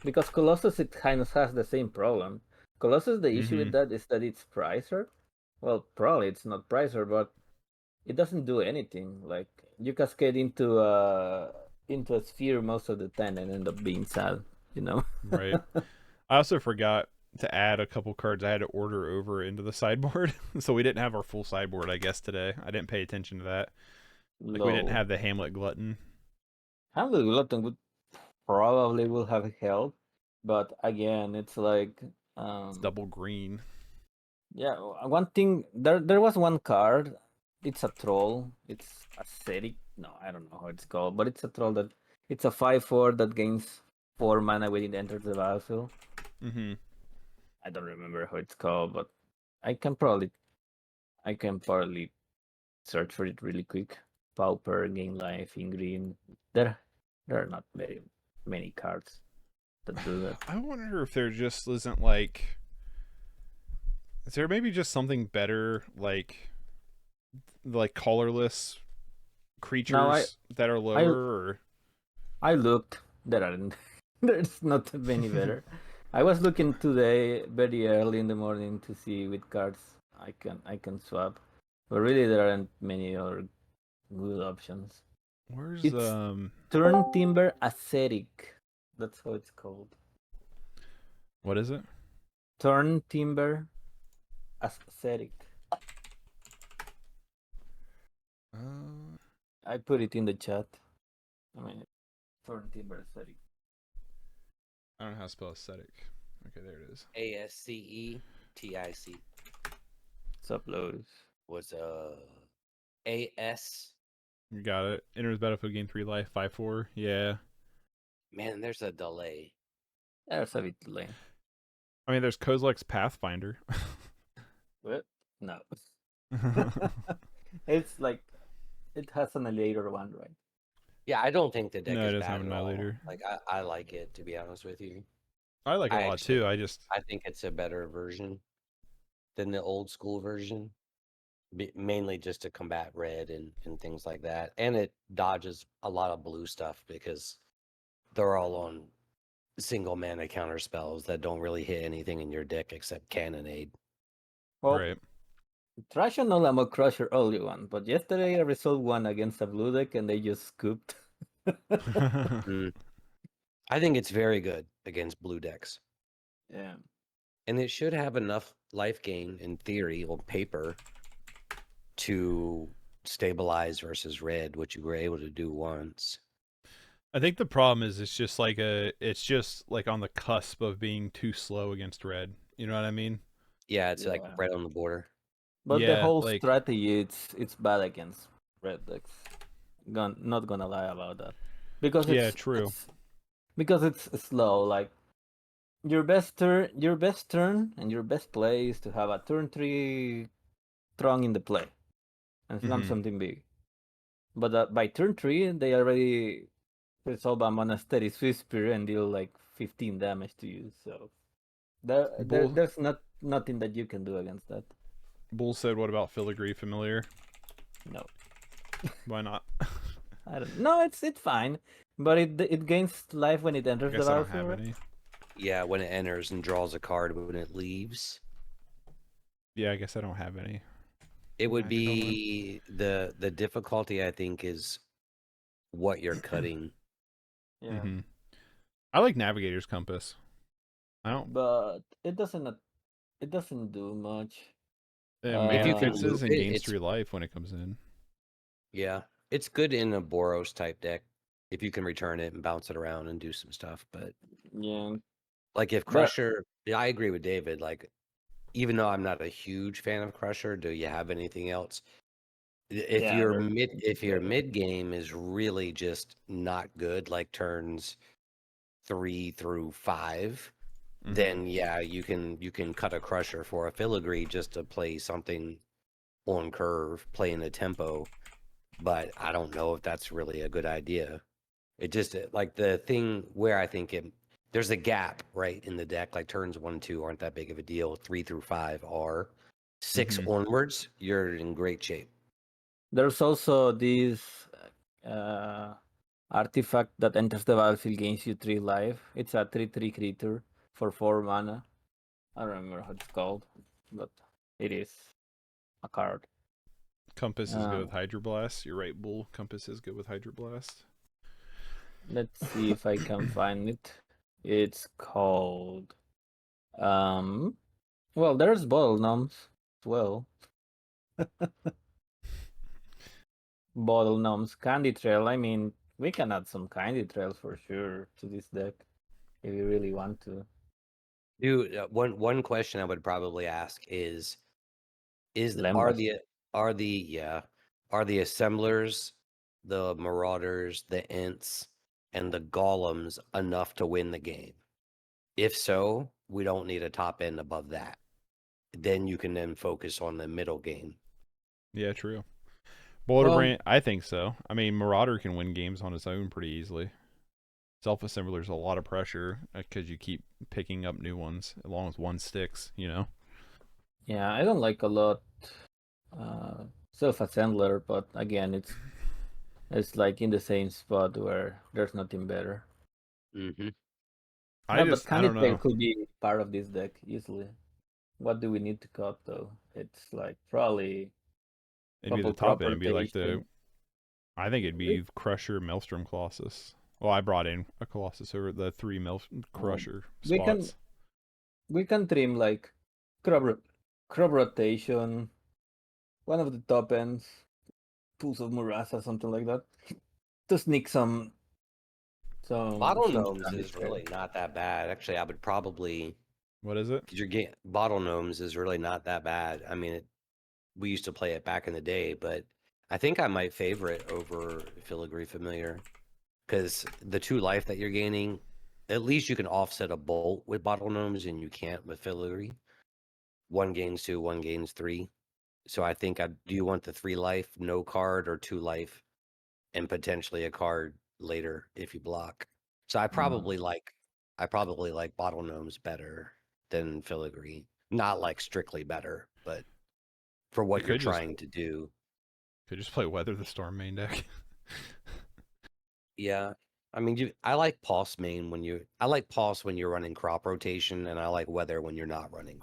Because Colossus, it kind of has the same problem. Colossus, the issue with Mhm. that is that it's Pricer. Well, probably it's not Pricer, but it doesn't do anything. Like you cascade into a sphere most of the time and end up being sad, you know? Right. I also forgot to add a couple cards I had to order over into the sideboard. So we didn't have our full sideboard, I guess, today. I didn't pay attention to that. Like we didn't Low. have the Hamlet Glutton. Hamlet Glutton would probably will have helped, but again, it's like It's um double green. yeah, one thing, there was one card. It's a troll. It's ascetic. No, I don't know how it's called, but it's a troll that it's a 5/4 that gains 4 mana when it enters the battlefield. Mhm. I don't remember how it's called, but I can probably I can probably search for it really quick. Pauper, gain life in green. There are not very many cards that do that. I wonder if there just isn't like is there maybe just something better like colorless Now creatures that are I lower, or I looked. There aren't. There's not many better. I was looking today very early in the morning to see which cards I can swap, but really there aren't many other good options. where's It's Turn Timber Ascetic. That's how it's called. what is it? Turn Timber Ascetic. I put it in the chat. I mean, Turn Timber Ascetic. I don't know how to spell aesthetic. Okay, there it is. ASCETIC Uploads. was AS. You got it. Enters battlefield, gain 3 life, 5/4. Yeah. Man, there's a delay. There's a bit lame. I mean, there's Kozilek's Pathfinder. What? No. It's like it has an later one, right? Yeah, I don't think the deck No, it is doesn't bad have an at all. annihilator. Like I like it, to be honest with you. I like it a lot actually- too. I think it's a better version than the old school version. Mainly just to combat red and things like that. And it dodges a lot of blue stuff because they're all on single mana counter spells that don't really hit anything in your deck except Cannonade. Well, right. Trash and Olamo Crusher only one, but yesterday I resolved one against a blue deck and they just scooped. I think it's very good against blue decks. Yeah. And it should have enough life gain in theory on paper to stabilize versus red, which you were able to do once. I think the problem is it's just like on the cusp of being too slow against red. You know what I mean? Yeah, it's like Yeah. right on the border. But the Yeah, whole like- strategy, it's bad against red decks. Not gonna lie about that, because Yeah, true. because it's slow. Like your best turn, and your best play is to have a turn 3 Tron in the play and slam Mhm. something big. But by turn 3, they already resolve a Monastery Whisper and deal like 15 damage to you. So Bull- there's nothing that you can do against that. Bull said, "What about Filigree Familiar? No. Why not?" I don't. No, it's fine, but it gains life when it I enters the guess I don't battlefield. have right? any. Yeah, when it enters and draws a card when it leaves. Yeah, I guess I don't have any. It would Magic be the difficulty, I think, is what you're cutting. Yeah, Mhm. I like Navigator's Compass. I don't. but it doesn't do much. If you Mana can fixes loop and it, gains it's 3 life when it comes in. yeah, it's good in a Boros type deck if you can return it and bounce it around and do some stuff. But Yeah, like if But- Crusher, yeah, I agree with David. Like, even though I'm not a huge fan of Crusher, do you have anything else? If Yeah, your there's better. mid game is really just not good, like turns 3 through 5, Mhm. then yeah, you can cut a Crusher for a Filigree just to play something on curve, playing a tempo. But I don't know if that's really a good idea. It just like the thing where I think there's a gap right in the deck. Like turns 1, 2 aren't that big of a deal. 3 through 5 are. 6 Mhm. onwards, you're in great shape. There's also this artifact that enters the battlefield, gains you 3 life. It's a 3/3 creature for 4 mana. I don't remember how it's called, but it is a card. Compass is good with Um, Hydroblast. You're right, Bull. Compass is good with Hydroblast. Let's see if I can find it. It's called well, there's bottle gnomes as well. Bottle gnomes, candy trail. I mean, we can add some candy trails for sure to this deck if you really want to. Dude, one question I would probably ask is Lembas. are the assemblers, the marauders, the ints, and the golems enough to win the game? If so, we don't need a top end above that. Then you can then focus on the middle game. Yeah, true. Boulderbrand, I think so. I mean, Marauder can win games on its own pretty easily. Self-assembler's a lot of pressure because you keep picking up new ones as long as one sticks, you know? Yeah, I don't like a lot self assembler, but again, It's like in the same spot where there's nothing better. Mm-hmm. I No, but don't Candy Tail know. could be part of this deck easily. What do we need to cut though? It's like probably It'd be the couple top crop end. It'd be like rotation. I think it'd be Crusher, Maelstrom, Colossus. Well, I brought in a Colossus over the 3 Uh, Crusher we can spots. we can trim like crop rotation, one of the top ends, Pools of Murasa, something like that, to sneak some Bottle gnomes Candy is Tail. really not that bad. Actually, I would probably What is it? because you're getting bottle gnomes is really not that bad. I mean, we used to play it back in the day, but I think I might favor it over Filigree Familiar because the 2 life that you're gaining, at least you can offset a bolt with bottle gnomes, and you can't with Filigree. 1 gains 2, 1 gains 3. So I think do you want the 3 life, no card, or 2 life, and potentially a card later if you block? So I probably like bottle gnomes better than Filigree. Not like strictly better, but for You what you're could trying to do. play Weather the Storm main deck. Yeah. I mean, I like pulse main I like pulse when you're running crop rotation, and I like weather when you're not running.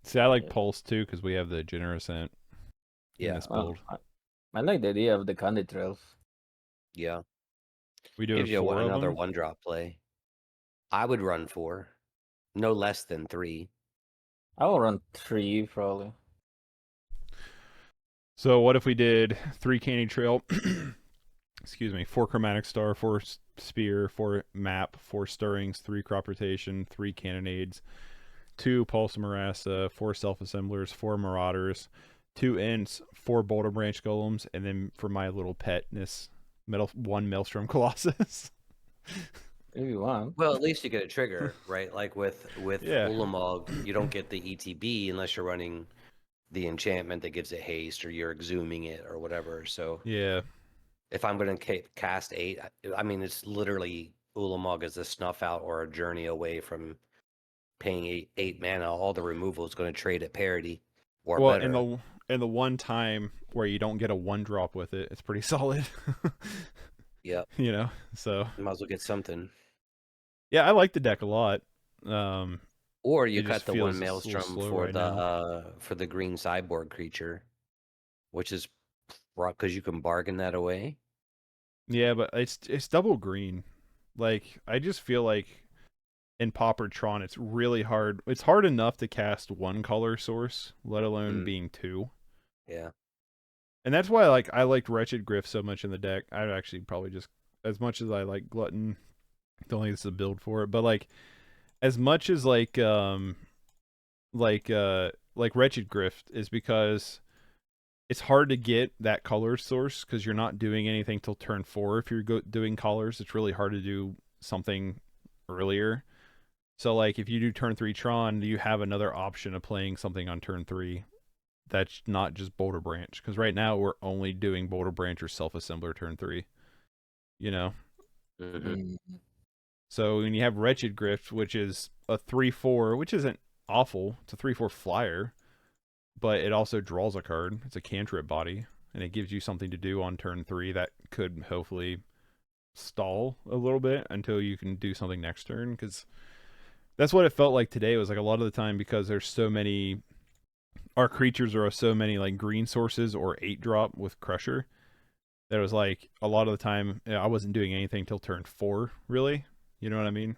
See, I like Yeah. Pulse too because we have the Generous Ant in Yeah. this build. I like the idea of the Candy Trails. Yeah. We doing Gives you 4 of another them. 1-drop play. I would run 4, no less than 3. I will run 3 probably. So what if we did 3 Candy Trail? Excuse me. 4 Chromatic Star, 4 Spear, 4 Map, 4 Stirrings, 3 Crop Rotation, 3 Cannonades, 2 Pulse Marassa, 4 Self Assemblers, 4 Marauders, 2 Ints, 4 Boulder Branch Golems, and then for my little petness, 1 Maelstrom Colossus. If you want. Well, at least you get a trigger, right? Like with Yeah. Ulamog, you don't get the ETB unless you're running the enchantment that gives it haste, or you're exhuming it, or whatever. So Yeah. if I'm going to cast 8, I mean, it's literally Ulamog is a snuff out or a journey away from paying 8 mana. All the removal is going to trade at parity or Well, better. in the one time where you don't get a 1-drop with it, it's pretty solid. Yep. You know, so You might as well get something. yeah, I like the deck a lot. Or you It just cut the 1 feels a little Maelstrom slow right now. for the green sideboard creature, which is because you can bargain that away. Yeah, but it's double green. Like I just feel like in Pauper Tron, it's really hard. It's hard enough to cast 1 color source, let alone being 2. Yeah. And that's why I liked Wretched Griff so much in the deck. I'd actually probably just as much as I like Glutton, don't think it's a build for it. But like as much as like Wretched Griff is because it's hard to get that color source because you're not doing anything till turn 4. If you're doing colors, it's really hard to do something earlier. So like if you do turn 3 Tron, you have another option of playing something on turn 3 that's not just Boulder Branch, because right now we're only doing Boulder Branch or Self Assembler turn 3. You know. Mm-hmm. So when you have Wretched Grift, which is a 3/4, which isn't awful, it's a 3/4 flyer, but it also draws a card. It's a cantrip body, and it gives you something to do on turn 3 that could hopefully stall a little bit until you can do something next turn. Because that's what it felt like today. Was like a lot of the time because there's so many. Our creatures are so many like green sources or 8-drop with Crusher. That was like a lot of the time I wasn't doing anything till turn 4, really. You know what I mean?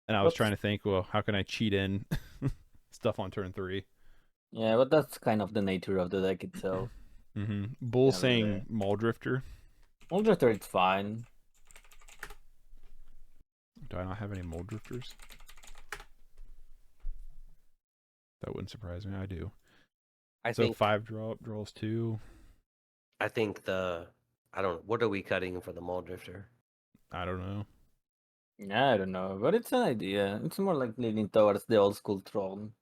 And I was trying to think, well, how can I cheat in stuff on turn 3? Yeah, but that's kind of the nature of the deck itself. Bull saying Maul Drifter. Maul Drifter, it's fine. Do I not have any Maul Drifters? That wouldn't surprise me. I do. I So think 5-drop draws 2. I think what are we cutting for the Maul Drifter? I don't know. Yeah, I don't know, but it's an idea. It's more like leaning towards the old school Tron.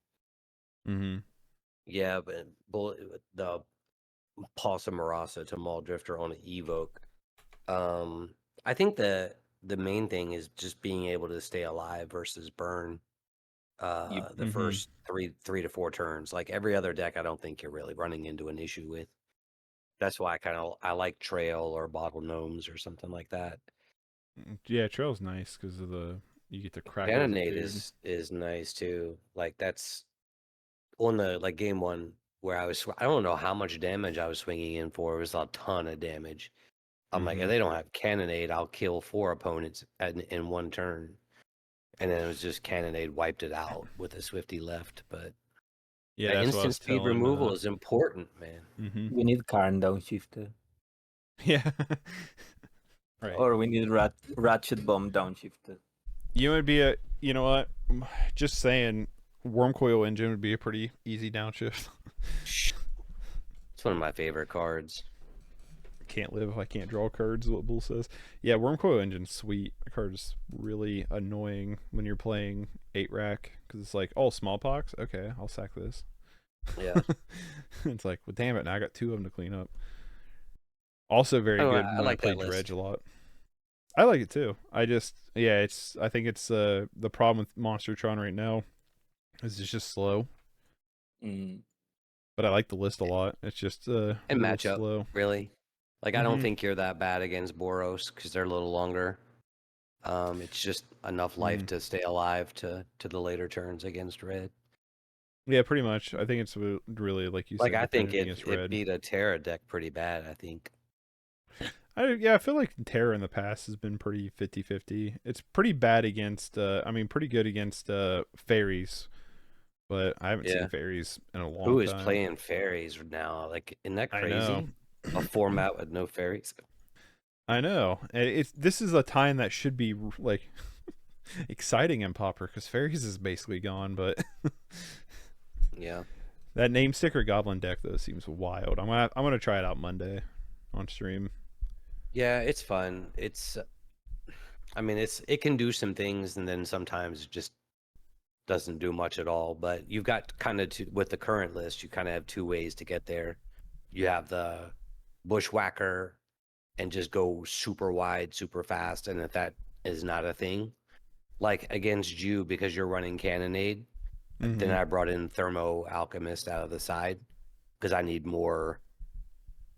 Yeah, but the Possum Marasa to Maul Drifter on an Evoke. I think the main thing is just being able to stay alive versus burn. The first 3 to 4 turns. Like every other deck, I don't think you're really running into an issue with. That's why I like Trail or Bottle Gnomes or something like that. Yeah, Trail's nice because of you get to crack it as a Cannonade food. is nice too. Like that's on the like game one where I don't know how much damage I was swinging in for. It was a ton of damage. I'm like, if Mhm. they don't have Cannonade, I'll kill 4 opponents in one turn. And then it was just Cannonade wiped it out with a Swifty left. But Yeah, that that's what I instant was speed telling. removal is important, man. Mhm. We need Karn downshifter. Yeah. Right. Or we need Ratchet Bomb downshifter. You would be you know what? Just saying, Wormcoil Engine would be a pretty easy downshift. It's one of my favorite cards. Can't live if I can't draw cards, is what Bull says. Yeah, Wormcoil Engine's sweet. The card is really annoying when you're playing 8-rack, because it's like, oh, Smallpox? Okay, I'll sack this. Yeah. It's like, well, damn it, now I got 2 of them to clean up. Also very good I when I like play that list. Dredge a lot. I like it too. I think it's the problem with Monster Tron right now is it's just slow. Mm. But I like the list a lot. It's just a And little matchup, slow. really. Like, I don't Mhm. think you're that bad against Boros because they're a little longer. It's just enough life to stay alive to the later turns against red. Yeah, pretty much. I think it's really, like you Like, said, I think dependent against it red. beat a Terra deck pretty bad, I think. I feel like Terra in the past has been pretty 50-50. It's pretty bad against pretty good against fairies, but I haven't seen Yeah. fairies in a long Who is time. playing fairies now? Like, isn't that I know. crazy? A format with no fairies? I know. This is a time that should be like exciting in Pauper because fairies is basically gone, but Yeah. that name sticker goblin deck though seems wild. I'm gonna try it out Monday on stream. Yeah, it's fun. It can do some things, and then sometimes it just doesn't do much at all. But you've got kind of with the current list, you kind of have 2 ways to get there. You have the bushwhacker and just go super wide, super fast. And if that is not a thing, like against you because you're running Cannonade, then I brought in Thermo Alchemist out of the side because I need more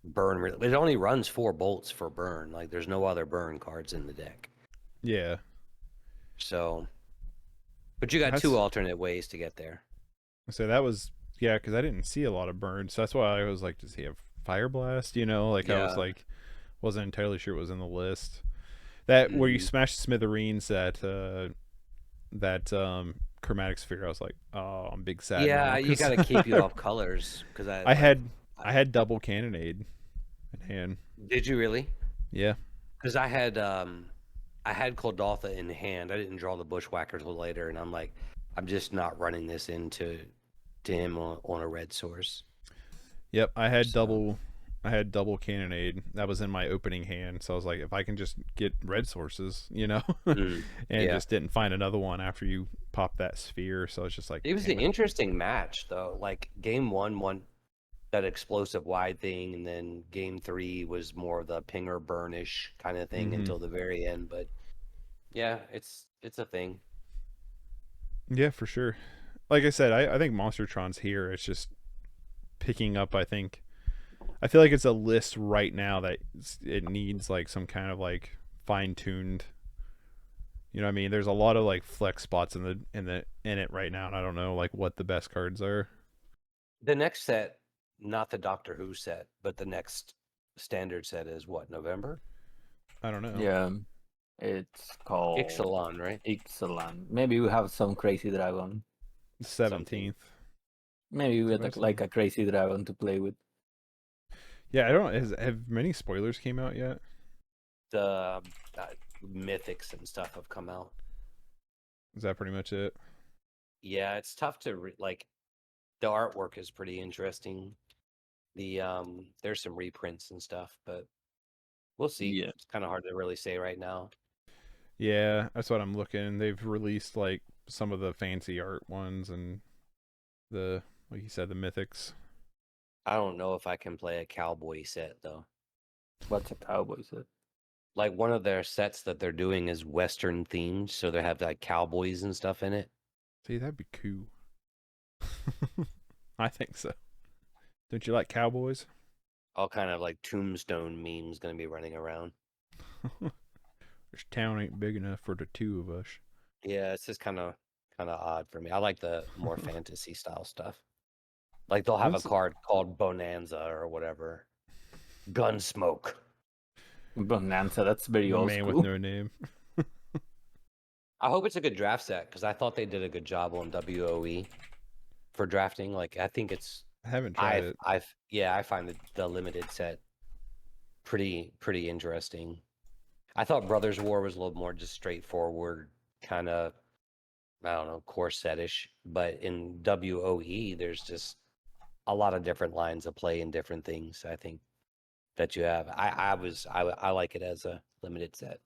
burn. It only runs 4 bolts for burn. Like there's no other burn cards in the deck. Yeah. So, but you got 2 alternate ways to get there. So that was because I didn't see a lot of burns. So that's why I was like, does he have Fire Blast? I was like, wasn't entirely sure it was in the list. That where you smash smithereens that chromatic sphere. I was like, oh, I'm big sad. Yeah, now, you got to keep you off colors because I had double cannonade in hand. Did you really? Yeah. Because I had Koldaltha in hand. I didn't draw the bushwhacker till later, and I'm like, I'm just not running this into him on a red source. Yep, I had double cannonade. That was in my opening hand, so I was like, if I can just get red sources, and just didn't find another one after you popped that sphere. So it's just like it was an interesting match though. Like game one that explosive wide thing, and then game 3 was more of the pinger burnish kind of thing until the very end. But yeah, it's a thing. Yeah, for sure. Like I said, I think Monster Tron's here. It's just picking up. I feel like it's a list right now that it needs like some kind of like fine-tuned. You know what I mean? There's a lot of like flex spots in it right now, and I don't know like what the best cards are. The next set, not the Doctor Who set, but the next standard set is what, November? I don't know. Yeah, it's called Ixalan, right? Ixalan. Maybe we have some crazy dragon. 17th. Maybe we have like a crazy dragon to play with. Yeah, I don't. Have many spoilers came out yet? The mythics and stuff have come out. Is that pretty much it? Yeah, it's tough to like. The artwork is pretty interesting. There's some reprints and stuff, but we'll see. Yeah. It's kind of hard to really say right now. Yeah, that's what I'm looking. They've released like some of the fancy art ones and like you said, the mythics. I don't know if I can play a cowboy set though. What's a cowboy set? Like one of their sets that they're doing is Western themed, so they have like cowboys and stuff in it. See, that'd be cool. I think so. Don't you like cowboys? all kind of like tombstone memes gonna be running around. This town ain't big enough for the two of us. Yeah, it's just kind of odd for me. I like the more fantasy style stuff. Like they'll have a card called Bonanza or whatever. Gunsmoke. Bonanza, that's very old Man school. with no name. I hope it's a good draft set because I thought they did a good job on WOE for drafting. Like I think it's. I haven't tried it. I find the limited set pretty interesting. I thought Brothers War was a little more just straightforward, kind of, I don't know, core set-ish. But in WOE, there's just a lot of different lines of play and different things. I think that you have. I like it as a limited set.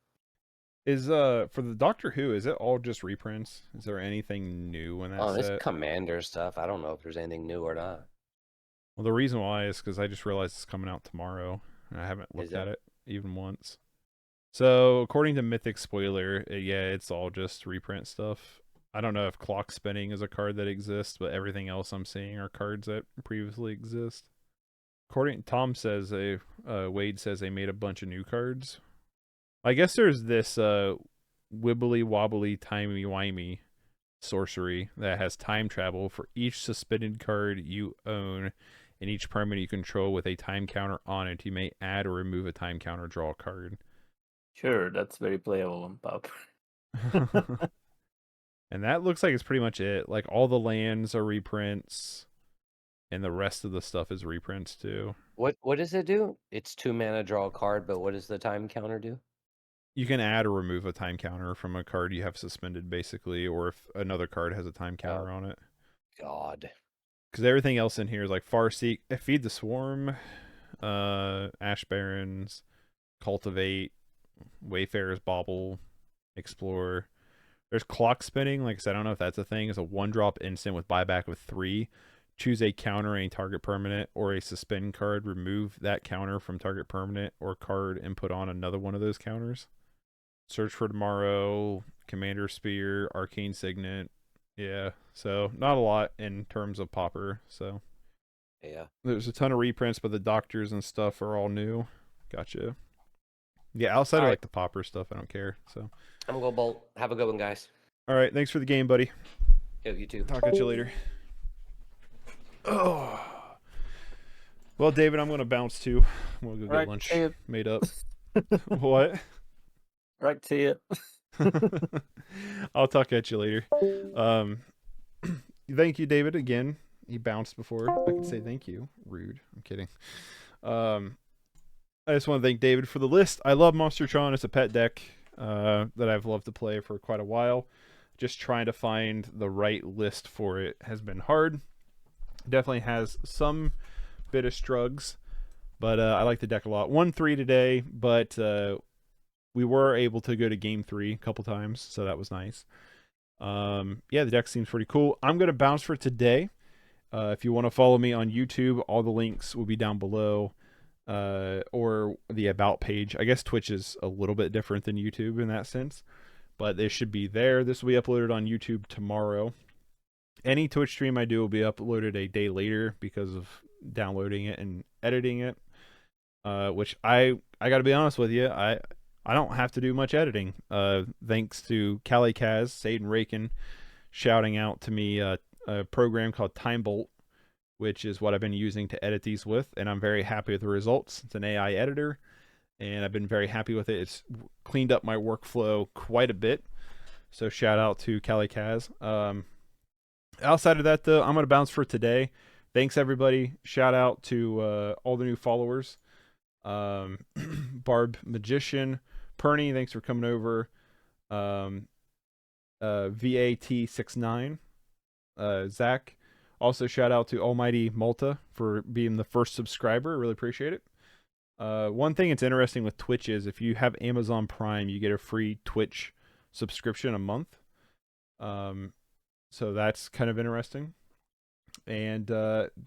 Is for the Doctor Who, is it all just reprints? Is there anything new in that Oh, set? this Commander stuff. I don't know if there's anything new or not. Well, the reason why is because I just realized it's coming out tomorrow, and I haven't looked at it even once. So, according to Mythic Spoiler, yeah, it's all just reprint stuff. I don't know if Clock Spinning is a card that exists, but everything else I'm seeing are cards that previously exist. According Tom says, Wade says they made a bunch of new cards. I guess there's this wibbly wobbly timey wimey sorcery that has time travel for each suspended card you own and each permanent you control with a time counter on it. You may add or remove a time counter, draw a card. Sure, that's very playable on Pauper. And that looks like it's pretty much it. Like all the lands are reprints, and the rest of the stuff is reprints too. What does it do? It's 2 mana, draw a card, but what does the time counter do? You can add or remove a time counter from a card you have suspended, basically, or if another card has a time counter on it. God. Because everything else in here is like Farseek, Feed the Swarm, Ash Barrens, Cultivate, Wayfarer's Bauble, Explorer. There's Clock Spinning. Like I said, I don't know if that's a thing. It's a 1-drop instant with buyback with 3. Choose a counter any target permanent or a suspend card. Remove that counter from target permanent or card and put on another one of those counters. Search for Tomorrow, Commander Spear, Arcane Signet. Yeah, so not a lot in terms of Pauper. So yeah, there's a ton of reprints, but the Doctors and stuff are all new. Gotcha. Yeah, outside of like the Pauper stuff, I don't care. So I'm gonna go bolt. Have a good one, guys. All right, thanks for the game, buddy. Yeah, you too. Talk at you later. Oh. Well, David, I'm going to bounce too. I'm going to go get lunch made up. What? Right to you. I'll talk at you later. Thank you, David, again. He bounced before I could say thank you. Rude. I'm kidding. I just want to thank David for the list. I love Monster Tron. It's a pet deck that I've loved to play for quite a while. Just trying to find the right list for it has been hard. Definitely has some bit of strugs, but I like the deck a lot. 1-3 today, but we were able to go to game 3 a couple times, so that was nice. Yeah, the deck seems pretty cool. I'm going to bounce for today. If you want to follow me on YouTube, all the links will be down below, or the About page. I guess Twitch is a little bit different than YouTube in that sense, but they should be there. This will be uploaded on YouTube tomorrow. Any Twitch stream I do will be uploaded a day later because of downloading it and editing it, which I got to be honest with you, I don't have to do much editing. Thanks to Cali Kaz, Satan Rakin, shouting out to me a program called TimeBolt, which is what I've been using to edit these with, and I'm very happy with the results. It's an AI editor, and I've been very happy with it. It's cleaned up my workflow quite a bit, so shout out to Cali Kaz. Outside of that, though, I'm going to bounce for today. Thanks, everybody. Shout out to all the new followers. Barb Magician, Perny, thanks for coming over. VAT69, Zach. Also, shout out to Almighty Malta for being the first subscriber. Really appreciate it. One thing that's interesting with Twitch is if you have Amazon Prime, you get a free Twitch subscription a month. So that's kind of interesting. And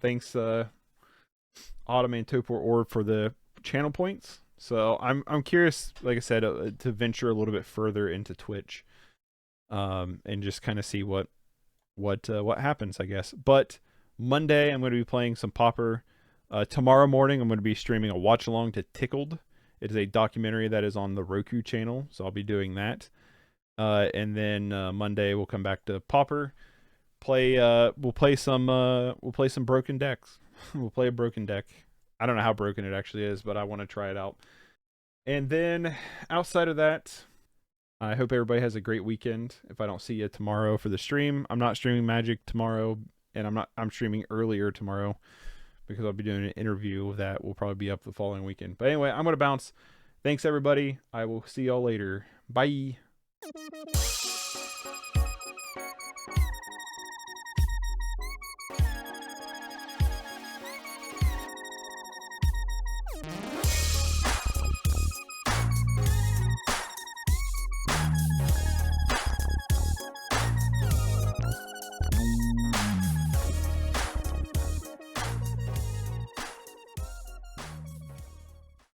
thanks Autumn and Topor Orb for the channel points. So I'm curious, like I said, to venture a little bit further into Twitch, and just kind of see what happens, I guess. But Monday I'm going to be playing some Pauper. Tomorrow morning, I'm going to be streaming a watch along to Tickled. It is a documentary that is on the Roku channel, so I'll be doing that. And then Monday we'll come back to Pauper. We'll play some broken decks. We'll play a broken deck. I don't know how broken it actually is, but I want to try it out. And then outside of that, I hope everybody has a great weekend. If I don't see you tomorrow for the stream, I'm not streaming Magic tomorrow, and I'm streaming earlier tomorrow because I'll be doing an interview that will probably be up the following weekend. But anyway, I'm going to bounce. Thanks everybody. I will see y'all later. Bye.